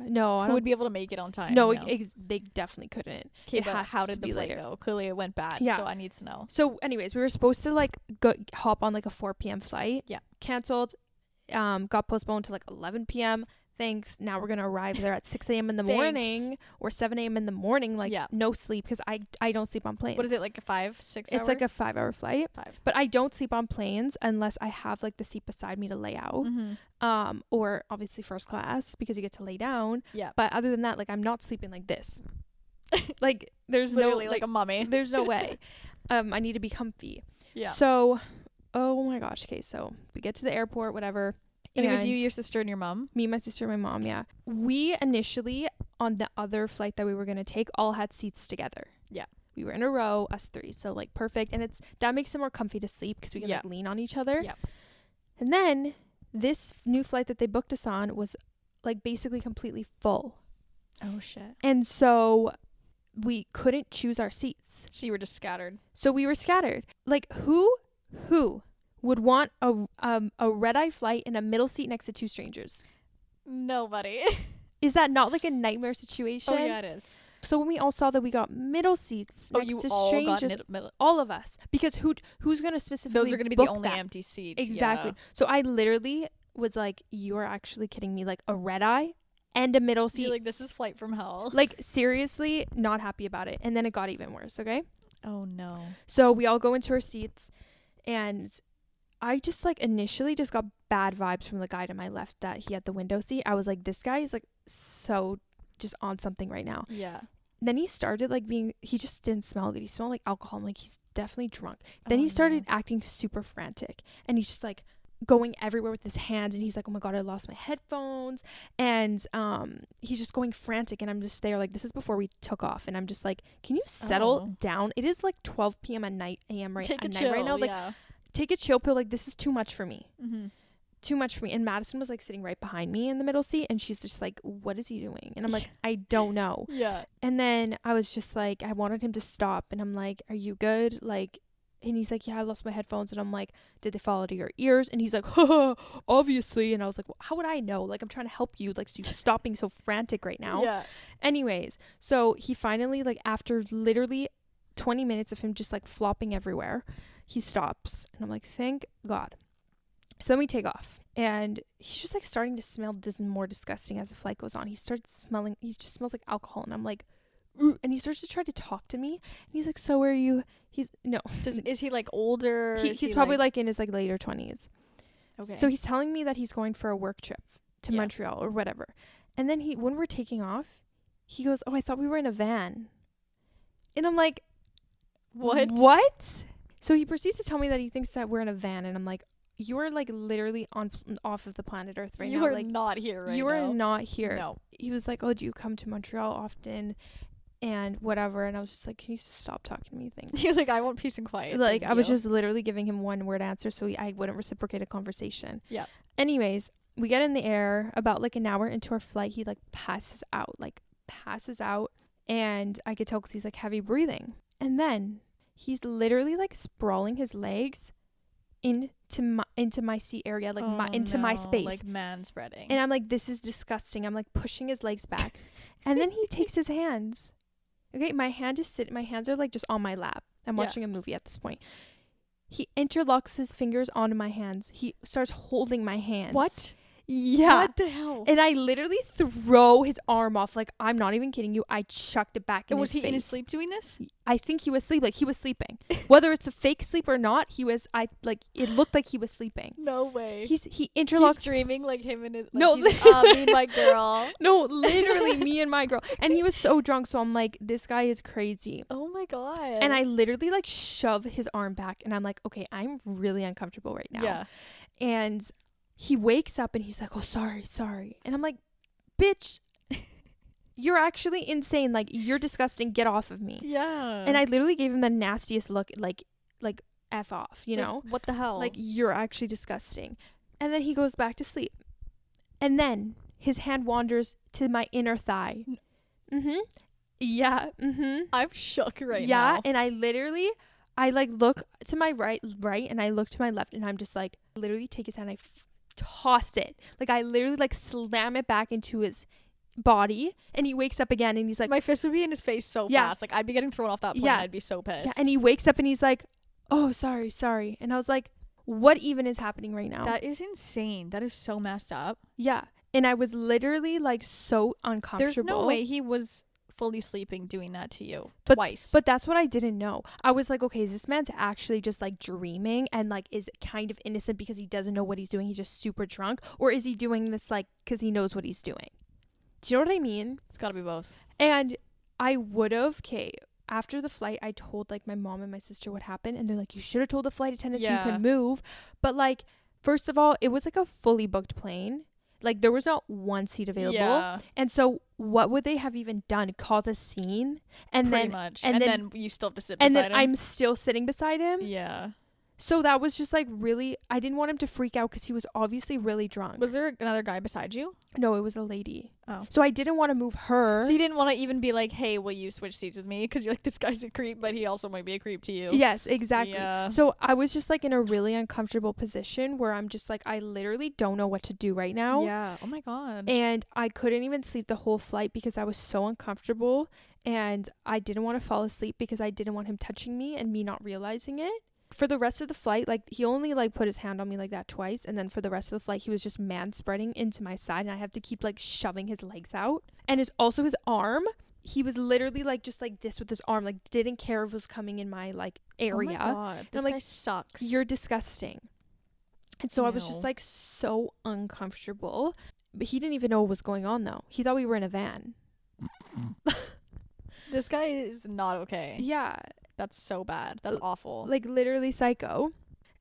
No. Who would be able to make it on time? No, they definitely couldn't. Okay, but how did the flight go? Clearly it went bad. Yeah. So I need to know. So anyways, we were supposed to like hop on like a 4 p.m. flight. Yeah. Canceled. Got postponed to like 11 p.m. Thanks. Now we're gonna arrive there at 6 a.m. in the morning or 7 a.m. in the morning. Like no sleep because I don't sleep on planes. What is it, like a 5-6 It's like a 5-hour flight. 5. But I don't sleep on planes unless I have like the seat beside me to lay out. Mm-hmm. Or obviously first class because you get to lay down. Yeah. But other than that, like I'm not sleeping like this. Like there's literally no like a mummy. There's no way. I need to be comfy. Yeah. So, oh my gosh. Okay, so we get to the airport, whatever. And it was you, your sister, and your mom? Me, my sister, and my mom, yeah. We initially, on the other flight that we were going to take, all had seats together. Yeah. We were in a row, us three. So, like, perfect. And that makes it more comfy to sleep because we can, like, lean on each other. Yeah. And then, this new flight that they booked us on was, like, basically completely full. Oh, shit. And so, we couldn't choose our seats. So, you were just scattered. So, we were scattered. Like, who would want a red-eye flight in a middle seat next to two strangers? Nobody. Is that not like a nightmare situation? Oh yeah, it is. So when we all saw that we got middle seats next to strangers, middle. all of us, because who's gonna specifically those are gonna be book the only that? empty seats. Exactly. Yeah. So I literally was like, you are actually kidding me, like a red eye and a middle seat. You're like, this is flight from hell. Like seriously not happy about it. And then it got even worse. Okay, oh no. so we all go into our seats, and I just like initially just got bad vibes from the guy to my left that he had the window seat. I was like, this guy is like so just on something right now. Yeah. Then he started like he just didn't smell good. He smelled like alcohol. I'm like, he's definitely drunk. Then he started acting super frantic, and he's just like going everywhere with his hands, and he's like, oh my god, I lost my headphones. And he's just going frantic, and I'm just there like, this is before we took off, and I'm just like, can you settle down? It is like 12 p.m. at night, a.m. right now. Like, take a chill pill. Like, this is too much for me. Too much for me. And Madison was like sitting right behind me in the middle seat, and she's just like, what is he doing? And I'm like, I don't know. Yeah. And then I was just like, I wanted him to stop, and I'm like, are you good? Like, and he's like, yeah, I lost my headphones. And I'm like, did they fall out of your ears? And he's like, haha, obviously. And I was like, well, how would I know? Like, I'm trying to help you. Like, so you stop being so frantic right now. Yeah. Anyways, so he finally, like, after literally 20 minutes of him just like flopping everywhere, he stops. And I'm like, thank God. So then we take off, and he's just like starting to smell more disgusting as the flight goes on. He just smells like alcohol, and I'm like, ooh, and he starts to try to talk to me, and he's like, so are you? Is he like older? He's probably like in his like later 20s. Okay. So he's telling me that he's going for a work trip to Montreal or whatever. And then when we're taking off, he goes, oh, I thought we were in a van. And I'm like, what? So he proceeds to tell me that he thinks that we're in a van, and I'm like, you are like literally off of the planet Earth right now. You are like, not here right now. You are not here. No. He was like, oh, do you come to Montreal often? And whatever. And I was just like, can you just stop talking to me? Thanks. You're like, I want peace and quiet. Like, I was just literally giving him one word answer so I wouldn't reciprocate a conversation. Yeah. Anyways, we get in the air. About like an hour into our flight, he like passes out. And I could tell because he's like heavy breathing. And then he's literally like sprawling his legs into my seat area, like my space, like man spreading. And I'm like, this is disgusting. I'm like pushing his legs back, and then he takes his hands. Okay, my hands are like just on my lap. I'm watching a movie at this point. He interlocks his fingers onto my hands. He starts holding my hands. What? Yeah. What the hell? And I literally throw his arm off. Like, I'm not even kidding you. I chucked it back in his face. Was he in his sleep doing this? I think he was asleep. Like, he was sleeping. Whether it's a fake sleep or not, it looked like he was sleeping. No way. He interlocks. He's dreaming like him and his, like, no, me and my girl. No, literally me and my girl. And he was so drunk, so I'm like, this guy is crazy. Oh my God. And I literally like shove his arm back, and I'm like, okay, I'm really uncomfortable right now. Yeah. And he wakes up and he's like, oh, sorry. And I'm like, bitch, you're actually insane. Like, you're disgusting. Get off of me. Yeah. And I literally gave him the nastiest look, like F off, you know? What the hell? Like, you're actually disgusting. And then he goes back to sleep. And then his hand wanders to my inner thigh. Mm-hmm. Yeah. Mm-hmm. I'm shook right now. Yeah. And I like look to my right, and I look to my left, and I'm just like, literally take his hand, I toss it. Like, I literally like slam it back into his body, and he wakes up again, and he's like, my fist would be in his face so fast. Like, I'd be getting thrown off that plane. Yeah. I'd be so pissed. Yeah. And he wakes up and he's like, oh, sorry. And I was like, what even is happening right now? That is insane. That is so messed up. Yeah. And I was literally like so uncomfortable. There's no way he was fully sleeping doing that to you twice. But that's what I didn't know. I was like, okay, is this man's actually just like dreaming and like is kind of innocent because he doesn't know what he's doing? He's just super drunk, or is he doing this like because he knows what he's doing? Do you know what I mean? It's got to be both. And I would have, after the flight, I told like my mom and my sister what happened, and they're like, you should have told the flight attendants so you could move. But like, first of all, it was like a fully booked plane. Like, there was not one seat available. Yeah. And so what would they have even done? Cause a scene? And Pretty much. And then you still have to sit beside him. And then I'm still sitting beside him. Yeah. So that was just like really, I didn't want him to freak out because he was obviously really drunk. Was there another guy beside you? No, it was a lady. Oh. So I didn't want to move her. So you didn't want to even be like, hey, will you switch seats with me? Because you're like, this guy's a creep, but he also might be a creep to you. Yes, exactly. Yeah. So I was just like in a really uncomfortable position where I'm just like, I literally don't know what to do right now. Yeah. Oh my God. And I couldn't even sleep the whole flight because I was so uncomfortable. And I didn't want to fall asleep because I didn't want him touching me and me not realizing it. For the rest of the flight, like he only like put his hand on me like that twice, and then for the rest of the flight he was just man spreading into my side, and I have to keep like shoving his legs out. And his arm, he was literally like just like this with his arm, like didn't care if it was coming in my like area. Oh my God, this guy sucks. You're disgusting. And so I was just like so uncomfortable, but he didn't even know what was going on though. He thought we were in a van. This guy is not okay. Yeah. That's so bad. That's awful. Like literally psycho.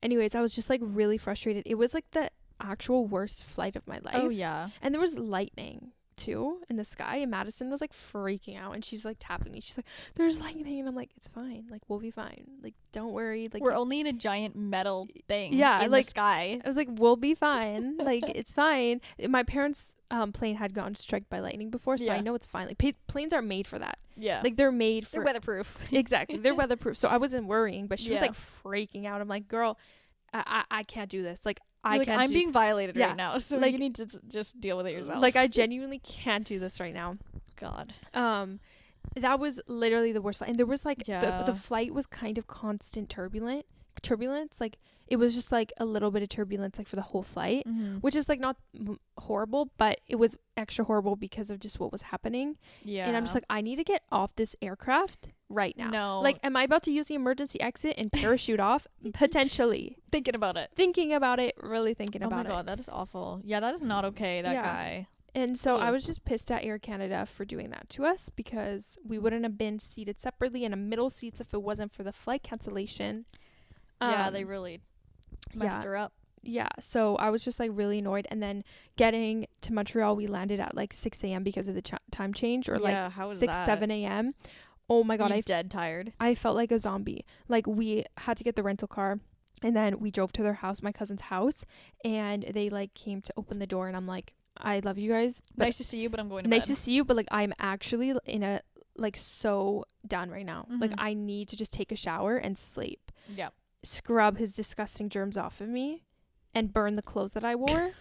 Anyways, I was just like really frustrated. It was like the actual worst flight of my life. Oh yeah. And there was lightning too in the sky, and Madison was like freaking out, and she's like tapping me. She's like, there's lightning, and I'm like, it's fine. Like we'll be fine. Like don't worry. Like we're only in a giant metal thing. Yeah, in like the sky. I was like, we'll be fine. Like it's fine. My parents' plane had gone struck by lightning before, so I know it's fine. Like planes are made for that. Yeah. Like they're made for. They're weatherproof. Exactly. They're weatherproof. So I wasn't worrying, but she was like freaking out. I'm like, girl, I can't do this. Like I can't. I'm being violated right now, so like, you need to just deal with it yourself. Like I genuinely can't do this right now. God. That was literally the worst flight. And there was like the flight was kind of constant turbulence. Like it was just like a little bit of turbulence like for the whole flight, which is like not horrible, but it was extra horrible because of just what was happening. Yeah. And I'm just like, I need to get off this aircraft right now. No. Like, am I about to use the emergency exit and parachute off? Potentially. Thinking about it. Really thinking about it. Oh my God, that is awful. Yeah, that is not okay, that guy. And so I was just pissed at Air Canada for doing that to us because we wouldn't have been seated separately in a middle seats if it wasn't for the flight cancellation. Yeah, they really messed her up. Yeah, so I was just like really annoyed. And then getting to Montreal, we landed at like 6 a.m. because of the time change, or like 7 a.m. Oh my God, I'm dead tired. I felt like a zombie. Like we had to get the rental car, and then we drove to their house, my cousin's house, and they like came to open the door, and I'm like, I love you guys. Nice to see you, but I'm going to bed. Nice to see you, but like I'm actually in a like so done right now. Like I need to just take a shower and sleep. Yeah. Scrub his disgusting germs off of me and burn the clothes that I wore.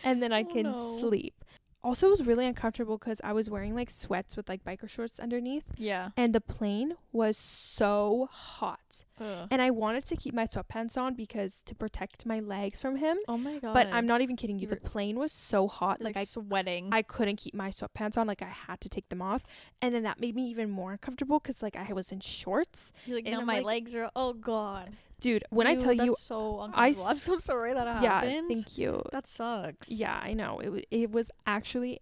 And then I can sleep. Also, it was really uncomfortable because I was wearing like sweats with like biker shorts underneath. Yeah. And the plane was so hot. Ugh. And I wanted to keep my sweatpants on because to protect my legs from him. Oh my God. But I'm not even kidding you. The plane was so hot. Like sweating. I couldn't keep my sweatpants on. Like I had to take them off. And then that made me even more uncomfortable because like I was in shorts. You're like, no, my legs are, oh God. Dude, when I tell you, that's so uncomfortable. I'm so sorry that happened. Yeah, thank you. That sucks. Yeah, I know. It was actually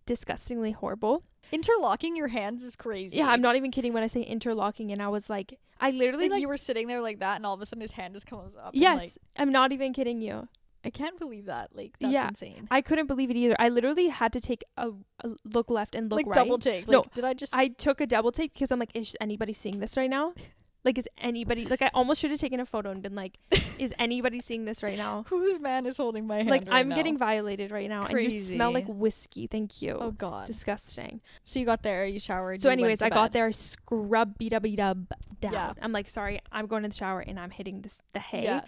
disgustingly horrible. Interlocking your hands is crazy. Yeah, I'm not even kidding when I say interlocking. And I was like, I literally like you were sitting there like that, and all of a sudden his hand just comes up. Yes, and, like, I'm not even kidding you. I can't believe that. Like that's insane. I couldn't believe it either. I literally had to take a look left and look like right. Double take. Like, no, I took a double take because I'm like, is anybody seeing this right now? Like, is anybody, like, I almost should have taken a photo and been like, is anybody seeing this right now? Whose man is holding my hand like, right I'm now? getting violated right now. Crazy. And you smell like whiskey. Thank you. Oh, God. Disgusting. So you got there, you showered. So anyways, I got there, I scrub-dub down. Yeah. I'm like, sorry, I'm going to the shower and I'm hitting the hay. Yeah.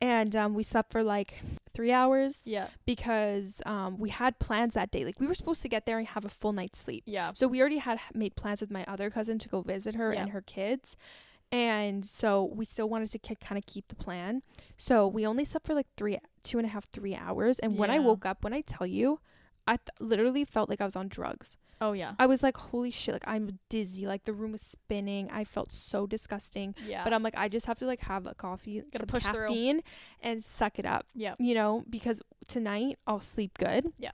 And we slept for like 3 hours. Yeah. Because we had plans that day. Like we were supposed to get there and have a full night's sleep. Yeah. So we already had made plans with my other cousin to go visit her and her kids. And so we still wanted to kind of keep the plan. So we only slept for like 3 hours. And when I woke up, when I tell you, I literally felt like I was on drugs. Oh, yeah. I was like, holy shit, like I'm dizzy. Like the room was spinning. I felt so disgusting. Yeah. But I'm like, I just have to like have a coffee, some caffeine and suck it up. Yeah. You know, because tonight I'll sleep good. Yeah.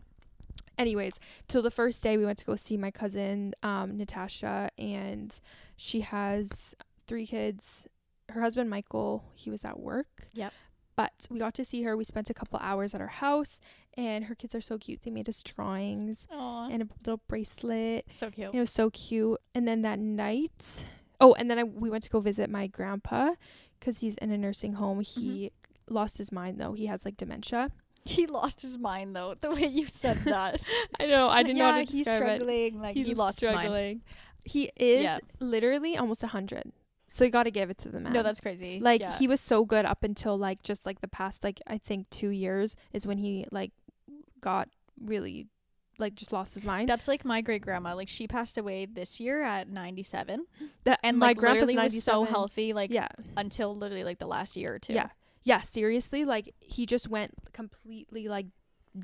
Anyways, so the first day we went to go see my cousin, Natasha, and she has 3 kids. Her husband Michael, he was at work. Yep. But we got to see her. We spent a couple hours at her house, and her kids are so cute. They made us drawings. Aww. And a little bracelet. So cute. It was so cute. And then that night, Oh, and then we went to go visit my grandpa because he's in a nursing home. He lost his mind, though. He has like dementia. He lost his mind, though, the way you said that. I know. I didn't know how to he's describe struggling. it. Like, he lost his mind. He is literally almost 100. So you got to give it to the man. No, that's crazy. Like, he was so good up until, like, just, like, the past, like, I think 2 years is when he, like, got really, like, just lost his mind. That's, like, my great-grandma. Like, she passed away this year at 97. And, my grandpa's literally 97. was so healthy, like, until literally, like, the last year or two. Yeah, seriously. Like, he just went completely, like,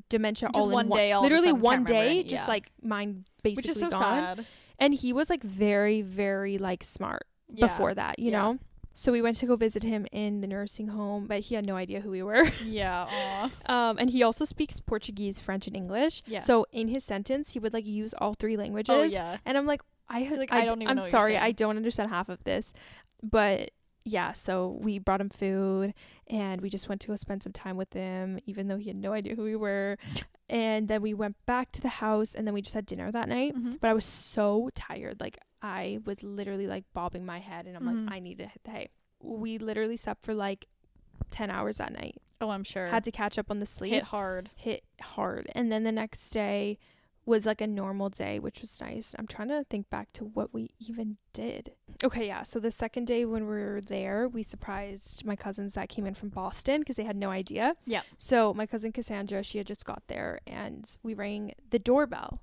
dementia just all one in day, one. Literally one day, just, like, mind basically which is so gone. sad. And he was, like, very, very, like, smart before that, you know? So we went to go visit him in the nursing home, but he had no idea who we were. Yeah, aw. And he also speaks Portuguese, French, and English. Yeah. So in his sentence, he would, like, use all 3 languages. Oh, yeah. And I'm like, I don't even know. I'm sorry, I don't understand half of this. But yeah, so we brought him food and we just went to go spend some time with him, even though he had no idea who we were. And then we went back to the house and then we just had dinner that night. But I was so tired. Like, I was literally like bobbing my head and I'm like, I need to hit the hay. We literally slept for like 10 hours that night. Oh, I'm sure. Had to catch up on the sleep. Hit hard. And then the next day was like a normal day, which was nice. I'm trying to think back to what we even did. Okay, yeah. So the second day when we were there, we surprised my cousins that came in from Boston because they had no idea. Yeah. So my cousin Cassandra, she had just got there and we rang the doorbell.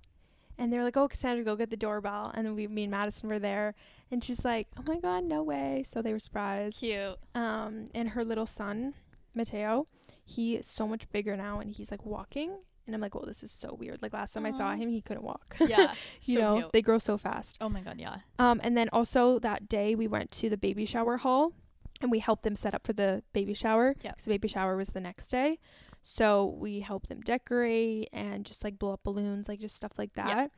And they were like, oh, Cassandra, go get the doorbell. And then me and Madison were there. And she's like, oh, my God, no way. So they were surprised. Cute. And her little son, Mateo, he is so much bigger now. And he's, like, walking. And I'm like, well, this is so weird. Like, last time I saw him, he couldn't walk. Yeah. You know, cute. They grow so fast. Oh, my God, yeah. And then also that day, we went to the baby shower hall. And we helped them set up for the baby shower. Yeah. Because the baby shower was the next day. So we helped them decorate and just like blow up balloons, like just stuff like that.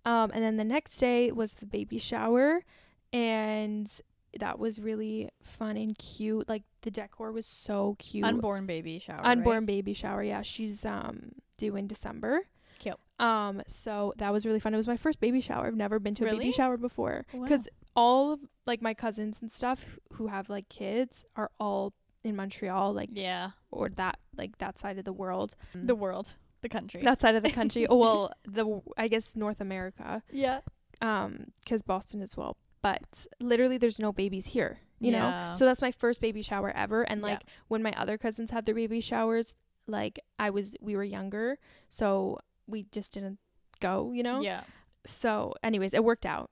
Yeah. And then the next day was the baby shower. And that was really fun and cute. Like the decor was so cute. Unborn baby shower. Baby shower. Yeah. She's due in December. Cute. So that was really fun. It was my first baby shower. I've never been to a baby shower before. Because all of like my cousins and stuff who have like kids are all in Montreal, like or that like that side of the world, the country, that side of the country. Oh well, I guess North America, because Boston as well. But literally, there's no babies here, you know. So that's my first baby shower ever. And like when my other cousins had their baby showers, like we were younger, so we just didn't go, you know. Yeah. So, anyways, it worked out.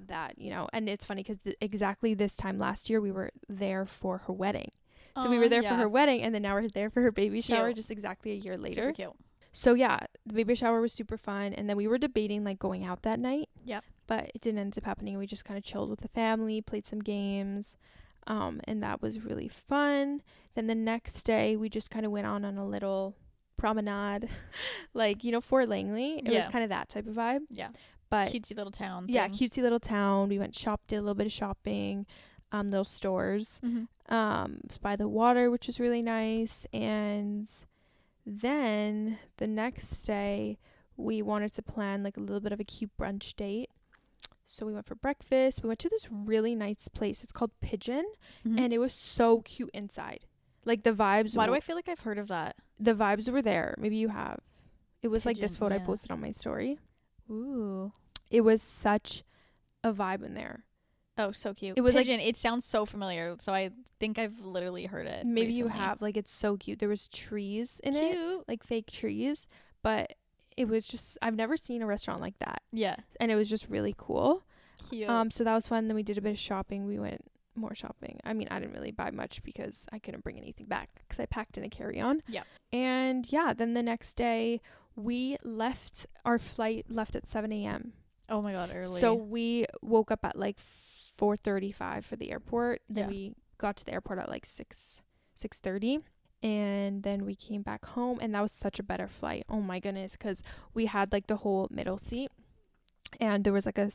That, you know, and it's funny because exactly this time last year we were there for her wedding. So we were there for her wedding and then now we're there for her baby shower just exactly a year later. Super cute. So yeah, the baby shower was super fun and then we were debating like going out that night. Yep. But it didn't end up happening. We just kind of chilled with the family, played some games, and that was really fun. Then the next day we just kind of went on a little promenade, like, you know, Fort Langley. It was kind of that type of vibe. Yeah. But cutesy little town. Yeah, cutesy little town. We went did a little bit of shopping, those stores, by the water, which was really nice. And then the next day, we wanted to plan like a little bit of a cute brunch date. So we went for breakfast. We went to this really nice place. It's called Pigeon, and it was so cute inside. Like the vibes. Why do I feel like I've heard of that? The vibes were there. Maybe you have. It was Pigeon, like this photo I posted on my story. Ooh. It was such a vibe in there. Oh, so cute. It was Pigeon, like, it sounds so familiar. So I think I've literally heard it. Maybe recently. You have. Like, it's so cute. There was trees in it. Like fake trees. But it was just, I've never seen a restaurant like that. Yeah. And it was just really cool. Cute. So that was fun. Then we did a bit of shopping. We went more shopping. I mean, I didn't really buy much because I couldn't bring anything back because I packed in a carry-on. Yeah. And yeah, then the next day our flight left at 7 a.m. Oh my God, early. So we woke up at like 4:35 for the airport. Then we got to the airport at like 6:30. And then we came back home and that was such a better flight. Oh my goodness, because we had like the whole middle seat and there was like a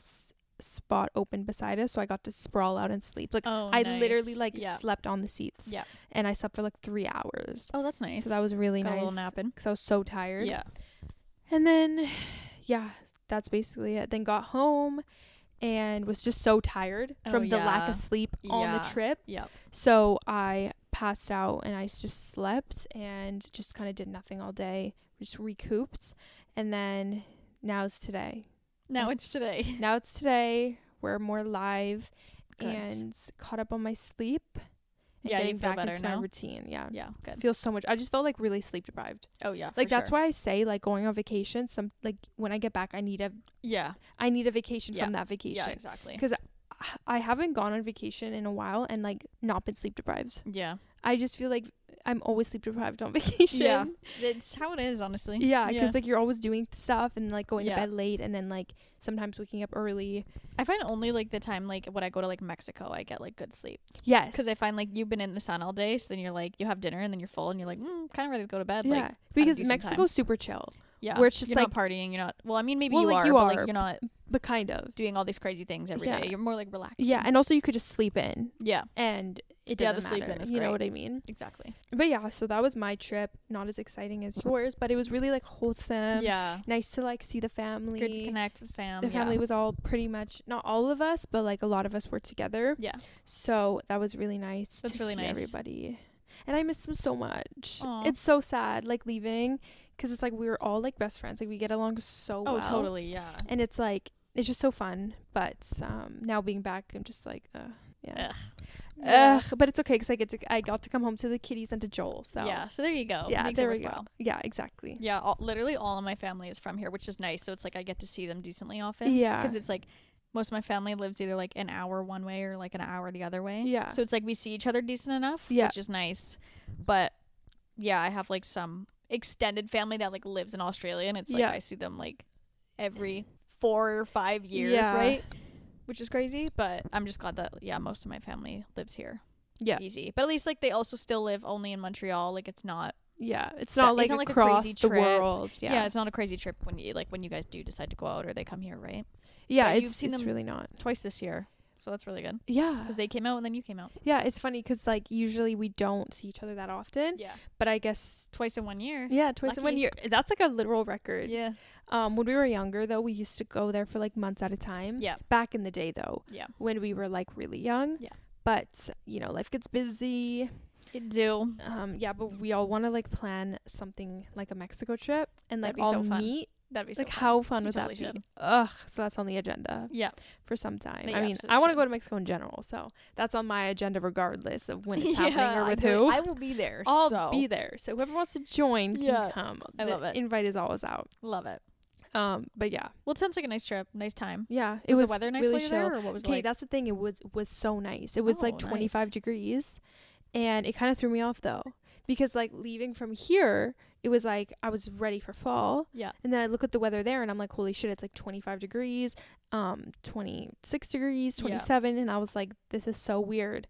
spot open beside us, so I got to sprawl out and sleep. Like I literally like slept on the seats. Yeah. And I slept for like 3 hours. Oh, that's nice. So that was really nice. A little napping because I was so tired. Yeah. And then that's basically it. Then got home and was just so tired from the lack of sleep on the trip. Yep. So I passed out and I just slept and just kind of did nothing all day, just recouped. And then now it's today. Now it's today. We're more live and caught up on my sleep. And getting back into my routine. Yeah, good. Feels so much. I just felt like really sleep deprived. Oh yeah, like that's why I say like going on vacation. Like when I get back, I need a vacation from that vacation. Yeah, exactly. Because I haven't gone on vacation in a while and like not been sleep deprived. Yeah, I just feel like I'm always sleep deprived on vacation. Yeah, it's how it is, honestly. Yeah, because like you're always doing stuff and like going to bed late and then like sometimes waking up early. I find only like the time like when I go to like Mexico, I get like good sleep. Yes, because I find like you've been in the sun all day, so then you're like you have dinner and then you're full and you're like kind of ready to go to bed. Yeah, like, because Mexico's super chill. Yeah, where it's just you're like not partying. You're not. Well, I mean, maybe well, you like are, but like you're not. But kind of doing all these crazy things every day. You're more like relaxed. Yeah, and also you could just sleep in. Yeah, and it doesn't the sleep matter. in is you great. know what I mean? Exactly. But yeah, so that was my trip. Not as exciting as yours, but it was really like wholesome. Yeah, nice to like see the family. Good to connect with the family was all pretty much, not all of us, but like a lot of us were together. Yeah, so that was really nice. That's really see nice. Everybody, and I miss them so much. Aww. It's so sad like leaving, because it's like we were all like best friends. Like we get along so well. Oh, totally. Yeah. And it's like it's just so fun. But now being back, I'm just like, yeah. Ugh. But it's okay because I got to come home to the kitties and to Joel. So yeah. So there you go. Yeah, there we go. Yeah, exactly. Yeah, literally all of my family is from here, which is nice. So it's like I get to see them decently often. Yeah. Because it's like most of my family lives either like an hour one way or like an hour the other way. Yeah. So it's like we see each other decent enough, which is nice. But yeah, I have like some extended family that like lives in Australia, and it's like I see them like every 4 or 5 years, right? Which is crazy, but I'm just glad that most of my family lives here. Yeah, easy. But at least like they also still live only in Montreal. Like it's not. Yeah, it's not like across a crazy the world. Yeah, it's not a crazy trip when you guys do decide to go out or they come here, right? Yeah, it's really not. Twice this year. So that's really good. Yeah. Because they came out and then you came out. Yeah, it's funny because like usually we don't see each other that often. Yeah. But I guess twice in 1 year. Yeah, twice in 1 year. That's like a literal record. Yeah. When we were younger though, we used to go there for like months at a time. Yeah. Back in the day though. Yeah. When we were like really young. Yeah. But you know, life gets busy. It do. Yeah, but we all want to like plan something like a Mexico trip and like all so meet. That'd be so like fun. How fun would totally that be? Ugh. So that's on the agenda. Yeah. For some time. Yeah, I mean, I want to go to Mexico in general, so that's on my agenda regardless of when it's happening or with who. I will be there. I'll be there. So whoever wants to join can come. I love it. Invite is always out. Love it. But yeah. Well, it sounds like a nice trip, nice time. Yeah, was the weather nice really there, or what was it like? Okay, that's the thing. It was so nice. It was like 25 degrees, and it kind of threw me off though, because like leaving from here, it was like I was ready for fall. Yeah. And then I look at the weather there and I'm like, holy shit, it's like 25 degrees, 26 degrees, 27. And I was like, this is so weird.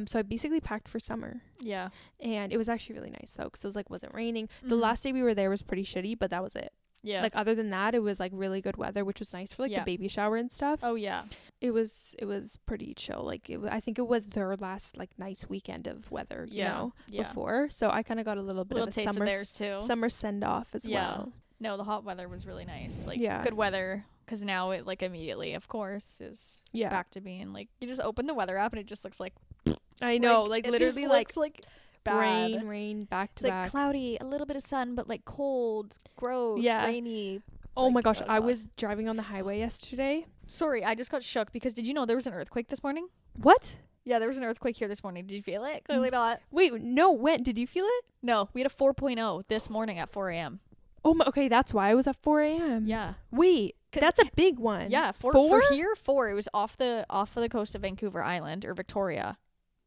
So I basically packed for summer. Yeah. And it was actually really nice though, because it was like, wasn't raining. The last day we were there was pretty shitty, but that was it. Yeah. Like other than that, it was like really good weather, which was nice for like the baby shower and stuff. Oh yeah. It was pretty chill. Like I think it was their last like nice weekend of weather, you know, before. So I kind of got a little bit of a taste summer of theirs too. Summer send off as well. No, the hot weather was really nice. Like good weather, because now it like immediately, of course, is back to being like you just open the weather app and it just looks like. I know, like literally like bad. rain back to back. Like cloudy, a little bit of sun, but like cold, gross, rainy. Oh my gosh, I was driving on the highway yesterday. Sorry, I just got shook because did you know there was an earthquake this morning? What? Yeah, there was an earthquake here this morning. Did you feel it? Clearly not. Wait, no, when? Did you feel it? No, we had a 4.0 this morning at 4 a.m. Oh my, okay, that's why it was at 4 a.m. Yeah. Wait, that's a big one. Yeah, for here, 4. It was off the coast of Vancouver Island or Victoria.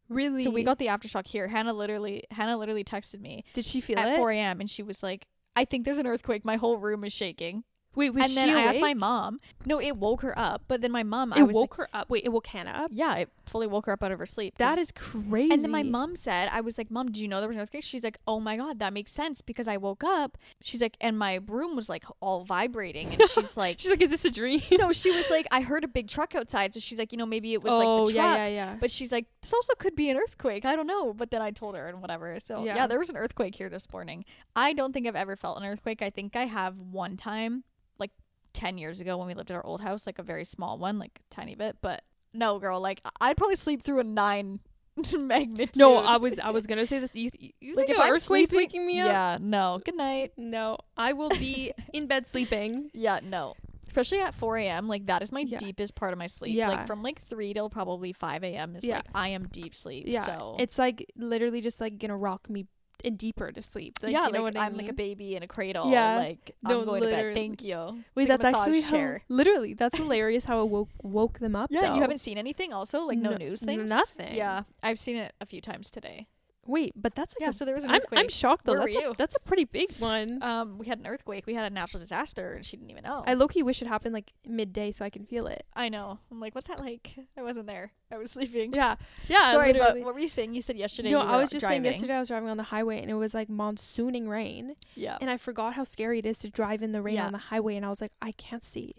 Really? So we got the aftershock here. Hannah literally texted me. Did she feel it? At 4 a.m. and she was like, I think there's an earthquake. My whole room is shaking. Wait, was she And then awake? I asked my mom. No, it woke her up. But then my mom, it woke her up. Wait, it woke Hannah up? Yeah, it fully woke her up out of her sleep. That is crazy. And then my mom said, I was like, Mom, did you know there was an earthquake? She's like, oh my God, that makes sense because I woke up. She's like, and my room was like all vibrating. And she's like, is this a dream? No, she was like, I heard a big truck outside. So she's like, maybe it was like the truck. Yeah. But she's like, this also could be an earthquake. I don't know. But then I told her and whatever. So yeah, there was an earthquake here this morning. I don't think I've ever felt an earthquake. I think I have one time. 10 years ago when we lived at our old house, like a very small one, like a tiny bit. But no, girl, like I'd probably sleep through a 9 magnitude. No, I was gonna say this. You like think if I'm earthquake's sleeping, waking me up? Yeah, no. Good night. No, I will be in bed sleeping. Yeah, no. Especially at 4 a.m. Like that is my deepest part of my sleep. Yeah. Like from like 3 till probably 5 a.m. is like I am deep sleep. Yeah. So it's like literally just like gonna rock me and deeper to sleep. Like, yeah, you know like what I I'm mean? like a baby in a cradle. Yeah. Like No, I'm going to bed. literally. Thank you. Wait, Like that's actually literally that's hilarious how it woke them up. Yeah, though. you haven't seen anything also? Like no news things? Nothing. Yeah. I've seen it a few times today. Wait, but that's like so there was an earthquake. I'm shocked though. Where That's a pretty big one. We had an earthquake. We had a natural disaster and she didn't even know. I low-key wish it happened like midday so I can feel it. I know. I'm like, what's that like? I wasn't there. I was sleeping. Yeah. Sorry, literally. but what were you saying? You said yesterday No, you were I was just driving. saying yesterday I was driving on the highway and it was like monsooning rain. Yeah. And I forgot how scary it is to drive in the rain on the highway and I was like, I can't see.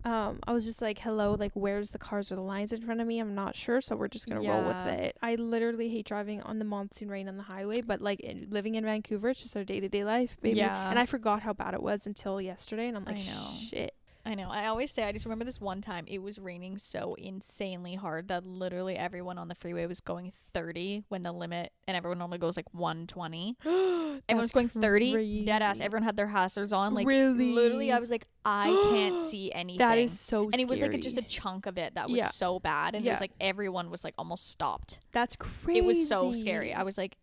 I was just like, hello, like where's the cars or the lines in front of me? I'm not sure, so we're just gonna roll with it. I literally hate driving on the monsoon rain on the highway, but like living in Vancouver, it's just our day-to-day life, baby. Yeah. And I forgot how bad it was until yesterday and I'm like, shit. I know. I always say, I just remember this one time it was raining so insanely hard that literally everyone on the freeway was going 30 when the limit, and everyone normally goes like 120. Everyone was going 30. Dead ass. Everyone had their hazards on. Like really? Literally, I was like, I can't see anything. That is so scary. And it was like just a chunk of it that was so bad. And it was like everyone was like almost stopped. That's crazy. It was so scary. I was like,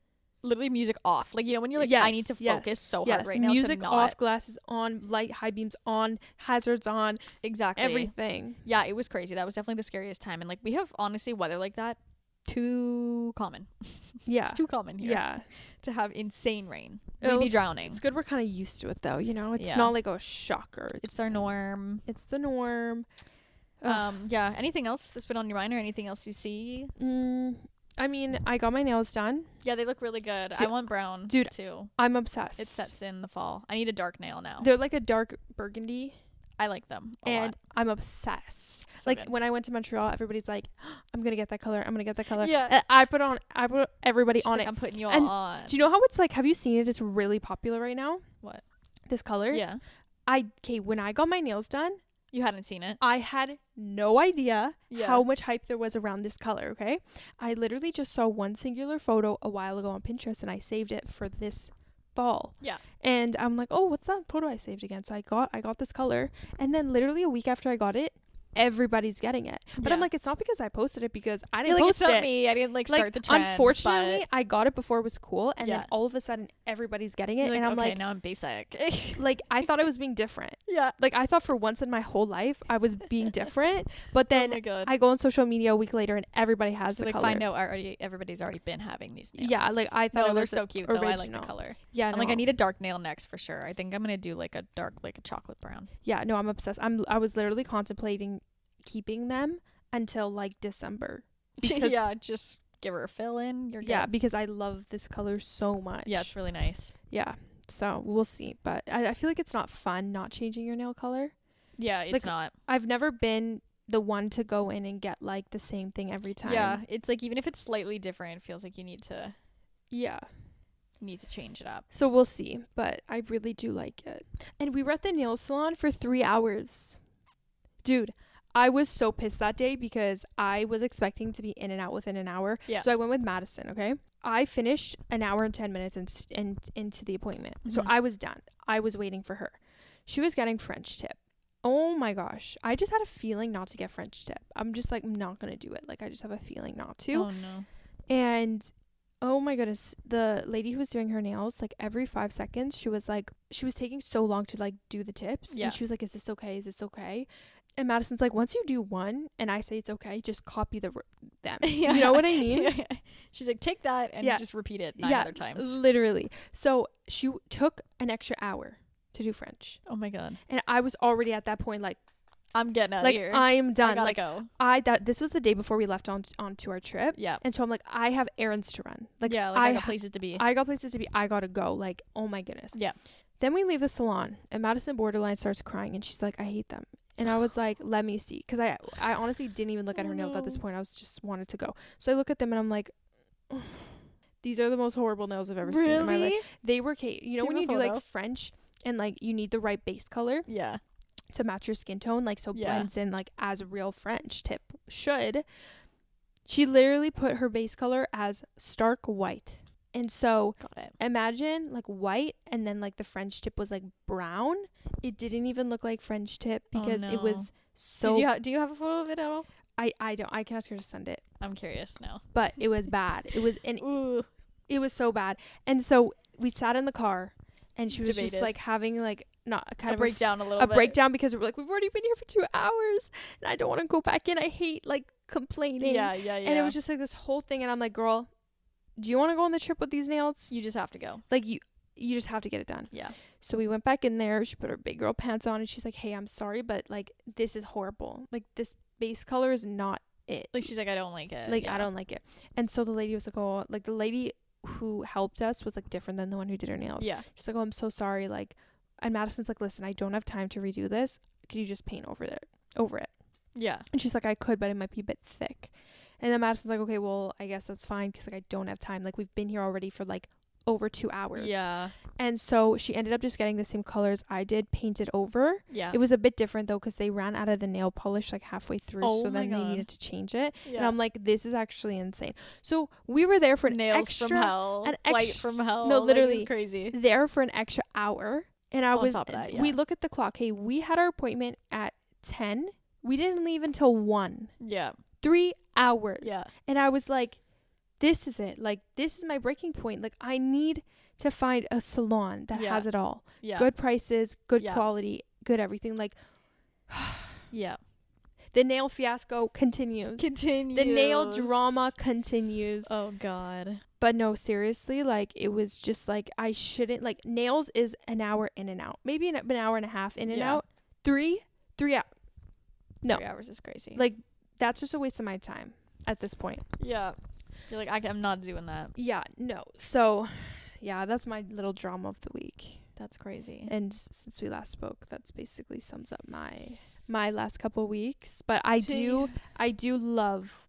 literally music off. Like, you know, when you're like, I need to focus so hard right now. Music to not off, glasses on, light, high beams on, hazards on. Exactly. Everything. Yeah, it was crazy. That was definitely the scariest time. And like, we have honestly weather like that too common. Yeah. It's too common here. Yeah. To have insane rain. We'd be drowning. It's good we're kind of used to it though, you know? It's not like a shocker. It's our norm. It's the norm. Yeah. Anything else that's been on your mind or anything else you see? I mean, I got my nails done. Yeah, they look really good. I want brown too. I'm obsessed. It sets in the fall. I need a dark nail now. They're like a dark burgundy. I like them a lot. I'm obsessed. So like good. when I went to Montreal, everybody's like, I'm gonna get that color. I'm gonna get that color. Yeah. And I put everybody on it. I'm putting you all on. Do you know how it's like? Have you seen it? It's really popular right now. What? This color? Yeah. When I got my nails done, you hadn't seen it. I had no idea how much hype there was around this color, okay? I literally just saw one singular photo a while ago on Pinterest and I saved it for this fall. Yeah. And I'm like, oh, what's that photo I saved again? So I got this color. And then literally a week after I got it, everybody's getting it. But I'm like, it's not because I posted it, because I didn't post it's not it. me. I didn't start the trend. Unfortunately, I got it before it was cool, and then all of a sudden everybody's getting it, and I'm like, now I'm basic. like I thought I was being different. Yeah. Like I thought for once in my whole life I was being different, but then I go on social media a week later and everybody has the color. Find out everybody's already been having these nails. Yeah, like I thought they're so cute though. I like the color. Yeah, I'm like, I need a dark nail next for sure. I think I'm gonna do like a dark, like a chocolate brown. Yeah, no, I'm obsessed. I was literally contemplating keeping them until like December. Yeah, just give her a fill in. You're good. Yeah, because I love this color so much. Yeah, it's really nice. Yeah, so we'll see. But I feel like it's not fun not changing your nail color. Yeah, it's not. I've never been the one to go in and get like the same thing every time. Yeah, it's like even if it's slightly different, it feels like you need to change it up. So we'll see, but I really do like it. And we were at the nail salon for 3 hours. Dude, I was so pissed that day because I was expecting to be in and out within an hour. Yeah. So I went with Madison, okay? I finished an hour and 10 minutes into the appointment. Mm-hmm. So I was done. I was waiting for her. She was getting French tip. Oh my gosh. I just had a feeling not to get French tip. I'm just like, I'm not going to do it. Like, I just have a feeling not to. Oh, no. And oh my goodness, the lady who was doing her nails, like every 5 seconds, she was taking so long to like do the tips. Yeah. And she was like, is this okay? Is this okay? And Madison's like, once you do one and I say it's okay, just copy them. Yeah. You know what I mean? Yeah. She's like, take that and just repeat it 9 other times. Literally. So she took an extra hour to do French. Oh my God. And I was already at that point like, I'm getting out of here. I am done. I gotta go. This was the day before we left onto our trip. Yeah. And so I'm like, I have errands to run. Like, I got places to be. I gotta go. Like, oh my goodness. Yeah. Then we leave the salon and Madison borderline starts crying and she's like, I hate them. And I was like, let me see. Because I honestly didn't even look at her nails at this point. I was just wanted to go. So I look at them and I'm like, oh, these are the most horrible nails I've ever seen in my life. They were, you know, when you do like French and like you need the right base color? Yeah. to match your skin tone, like, so blends in like as a real French tip should. She literally put her base color as stark white. And so imagine like white and then like the French tip was like brown. It didn't even look like French tip because it was so... Do you have a photo of it at all? I don't. I can ask her to send it. I'm curious now. But it was bad. It was it was so bad. And so we sat in the car and she was just like having like not kind of breakdown a breakdown because we're like, we've already been here for 2 hours and I don't want to go back in. I hate like complaining. Yeah. And it was just like this whole thing and I'm like, girl, do you want to go on the trip with these nails? You just have to go. Like you just have to get it done. Yeah. So we went back in there. She put her big girl pants on and she's like, hey, I'm sorry, but like this is horrible. Like this base color is not it. Like she's like, I don't like it. Like I don't like it. And so the lady was like, oh, like the lady who helped us was like different than the one who did her nails. Yeah. She's like, oh, I'm so sorry. Like, and Madison's like, listen, I don't have time to redo this. Could you just paint over it? Yeah. And she's like, I could, but it might be a bit thick. And then Madison's like, okay, well, I guess that's fine because like I don't have time. Like we've been here already for like over 2 hours. Yeah. And so she ended up just getting the same colors I did, painted over. Yeah. It was a bit different though because they ran out of the nail polish like halfway through. So then they needed to change it. Yeah. And I'm like, this is actually insane. So we were there for nails from hell. Flight from hell. No, literally. Like, crazy. There for an extra hour. And I was, top of that, we look at the clock. Hey, we had our appointment at 10. We didn't leave until 1. Yeah. 3 hours. Yeah. And I was like, this is it. Like, this is my breaking point. Like, I need to find a salon that has it all. Yeah. Good prices, good quality, good everything. Like, yeah. The nail fiasco continues. The nail drama continues. Oh, God. But no, seriously, like, it was just like, I shouldn't, like, nails is an hour in and out. Maybe an hour and a half in and out. 3 hours. No. 3 hours is crazy. Like, that's just a waste of my time at this point. Yeah. You're like, I'm not doing that. Yeah, no. So, yeah, that's my little drama of the week. That's crazy. And since we last spoke, that's basically sums up my last couple weeks. But I do love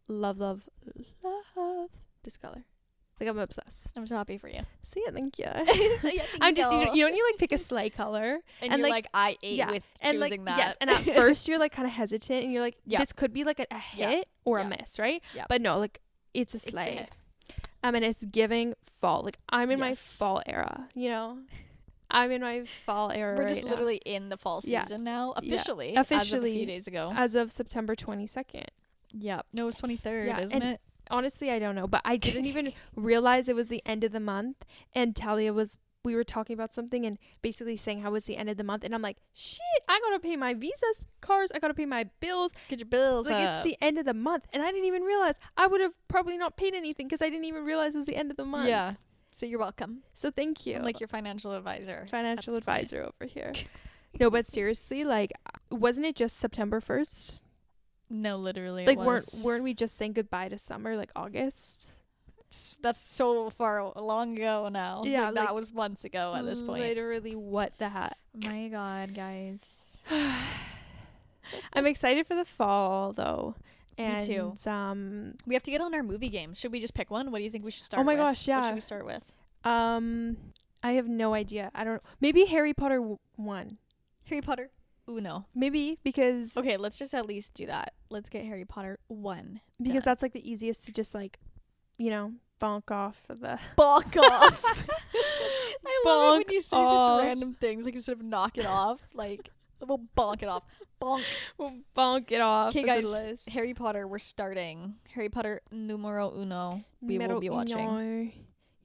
this color. Like, I'm obsessed. I'm so happy for you. See it, thank you. So, yeah, thank you know, you like pick a sleigh color and you're like I ate with and choosing like, that. Yes, and at first you're like kind of hesitant and you're like, this could be like a hit or a miss, right? Yeah. But no, like it's a sleigh. And it's giving fall. Like I'm in my fall era, you know. I'm in my fall era. We're just literally in the fall season now, officially. As of a few days ago. As of September 22nd. Yeah. No, it's 23rd, isn't it? Honestly, I don't know, but I didn't even realize it was the end of the month. And Talia we were talking about something and basically saying how it was the end of the month. And I'm like, shit, I gotta pay my Visa cards. I gotta pay my bills. Get your bills like, up. It's the end of the month. And I didn't even realize. I would have probably not paid anything because I didn't even realize it was the end of the month. Yeah. So you're welcome. So thank you. I'm like your financial advisor. Financial advisor over here. No, but seriously, like, wasn't it just September 1st? No, literally. Like, weren't we just saying goodbye to summer, like August? That's so far long ago now. Yeah, like, that was months ago at this point. Literally, what the heck? Oh my God, guys. I'm excited for the fall, though. And, me too. We have to get on our movie games. Should we just pick one? What do you think we should start with? Oh my gosh, yeah. What should we start with? I have no idea. I don't know. Maybe Harry Potter 1. Harry Potter Uno. Maybe because... Okay, let's just at least do that. Let's get Harry Potter 1. Because that's like the easiest to just like, you know, bonk off of the... Bonk off. I love it when you say such random things. Like, instead of knock it off, like, we'll bonk it off. Bonk. We'll bonk it off. Okay, guys, Harry Potter, we're starting. Harry Potter numero uno. We will be watching.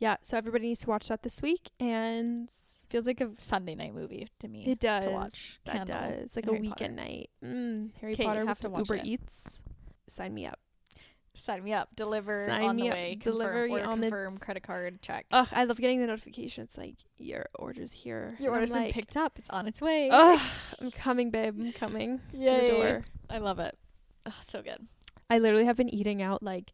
Yeah, so everybody needs to watch that this week, and feels like a Sunday night movie to me. It does. To watch. That does. Like a weekend night. Harry Potter with some Uber Eats. Sign me up. Sign me up. Deliver on the way. Delivery on the confirm credit card check. Ugh, I love getting the notification. It's like, your order's here. Your order's been picked up. It's on its way. Ugh, I'm coming, babe. I'm coming to the door. I love it. Ugh, so good. I literally have been eating out like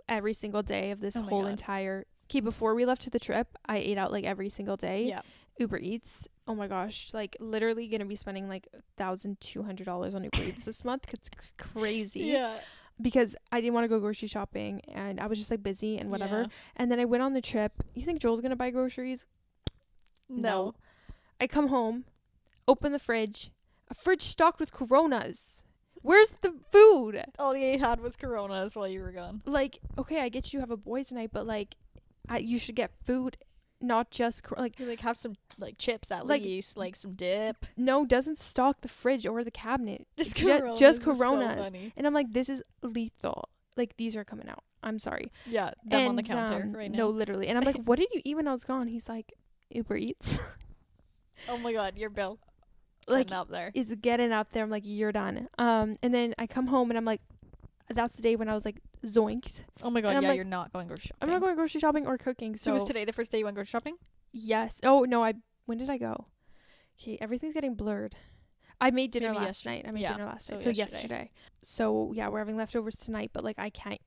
every single day of this whole entire... Okay, before we left to the trip, I ate out like every single day. Yeah. Uber Eats. Oh my gosh. Like literally going to be spending like $1,200 on Uber Eats this month. It's crazy. Yeah. Because I didn't want to go grocery shopping and I was just like busy and whatever. Yeah. And then I went on the trip. You think Joel's going to buy groceries? No. I come home, open the fridge. A fridge stocked with Coronas. Where's the food? All you had was Coronas while you were gone. Like, okay, I get you have a boys' night, but like, you should get food, not just you like have some like chips at least, like some dip. No, doesn't stock the fridge or the cabinet. Just Coronas. So and I'm like, this is lethal. Like, these are coming out. I'm sorry. Yeah, them on the counter right now. No, literally. And I'm like, what did you eat when I was gone? He's like, Uber Eats. Oh my God, your bill. Like, up there. It's getting up there. I'm like, you're done. And then I come home and I'm like, that's the day when I was like, zoinks. Oh my God, yeah, like, you're not going grocery shopping. I'm not going grocery shopping or cooking. So was today the first day you went grocery shopping? Yes. Oh, no, when did I go? Okay, everything's getting blurred. I made dinner last night. So yesterday. So yeah, we're having leftovers tonight, but like I can't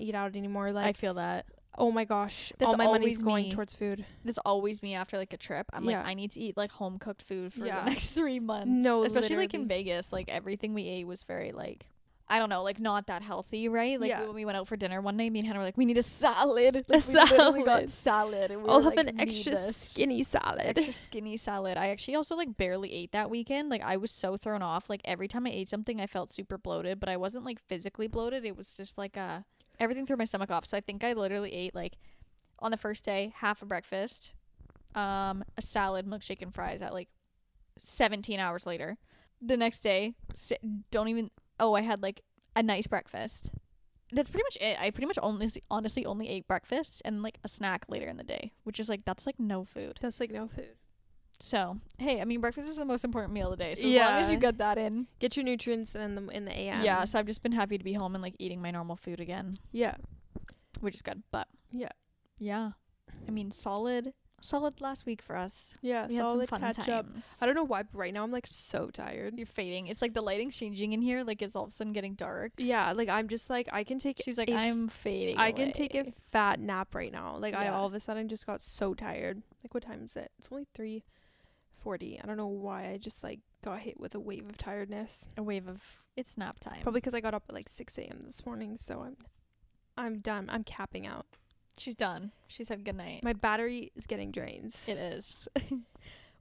eat out anymore. Like, I feel that. Oh my gosh. All my money's going towards food. That's always me after like a trip. I'm like, I need to eat like home cooked food for the next 3 months. No, especially like in Vegas, like everything we ate was very like, I don't know, like not that healthy, right? Like when we went out for dinner one night, me and Hannah were like, we need a salad. Like, we literally got salad. And I'll have like, an extra skinny salad. Extra skinny salad. I actually also like barely ate that weekend. Like I was so thrown off. Like every time I ate something, I felt super bloated, but I wasn't like physically bloated. It was just like everything threw my stomach off. So I think I literally ate like on the first day, half a breakfast, a salad, milkshake, and fries at like 17 hours later. The next day, I had like a nice breakfast. That's pretty much it. I pretty much honestly only ate breakfast and like a snack later in the day, which is like, that's like no food. So, hey, I mean, breakfast is the most important meal of the day. So as long as you get that in. Get your nutrients in the AM. Yeah, so I've just been happy to be home and like eating my normal food again. Yeah. Which is good. But yeah. I mean, solid last week for us. Yeah, we solid had some fun catch times. up. I don't know why, but right now I'm like so tired. You're fading. It's like the lighting's changing in here. Like it's all of a sudden getting dark. Yeah, like I'm just like I can take. She's like, I'm fading. I can take a fat nap right now. Like I all of a sudden just got so tired. Like what time is it? It's only 3:40. I don't know why. I just like got hit with a wave of tiredness. It's nap time. Probably because I got up at like 6 a.m. this morning. So I'm done. I'm capping out. She's done. She said good night. My battery is getting drained. It is.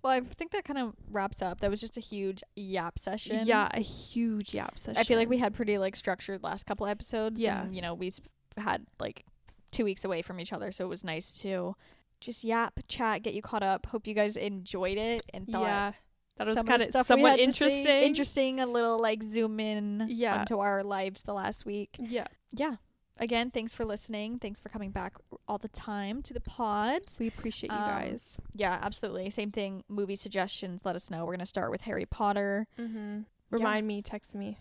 Well, I think that kind of wraps up. That was just a huge yap session. Yeah, a huge yap session. I feel like we had pretty like structured last couple episodes. Yeah. And, we had like 2 weeks away from each other. So it was nice to just yap, chat, get you caught up. Hope you guys enjoyed it and thought that was kind of somewhat interesting. Interesting, a little like zoom in onto our lives the last week. Yeah. Yeah. Again, thanks for listening. Thanks for coming back all the time to the pods. We appreciate you guys. Yeah, absolutely. Same thing. Movie suggestions, let us know. We're going to start with Harry Potter. Mm-hmm. Remind me, text me.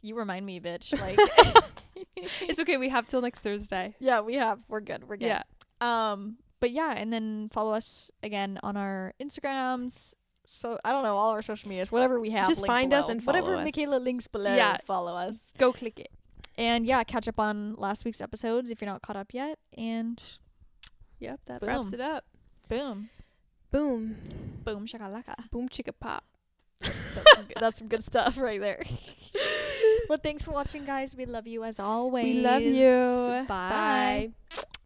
You remind me, bitch. Like, it's okay. We have till next Thursday. Yeah, we have. We're good. Yeah. But yeah, and then follow us again on our Instagrams. So I don't know, all our social medias, whatever we have. Just find us and follow whatever us. Michaela links below. Yeah. Follow us. Go click it. And yeah, catch up on last week's episodes if you're not caught up yet. And yep, that wraps it up. Boom. Boom. Boom shakalaka. Boom chicka pop. That's some good stuff right there. Well, thanks for watching, guys. We love you as always. We love you. Bye. Bye.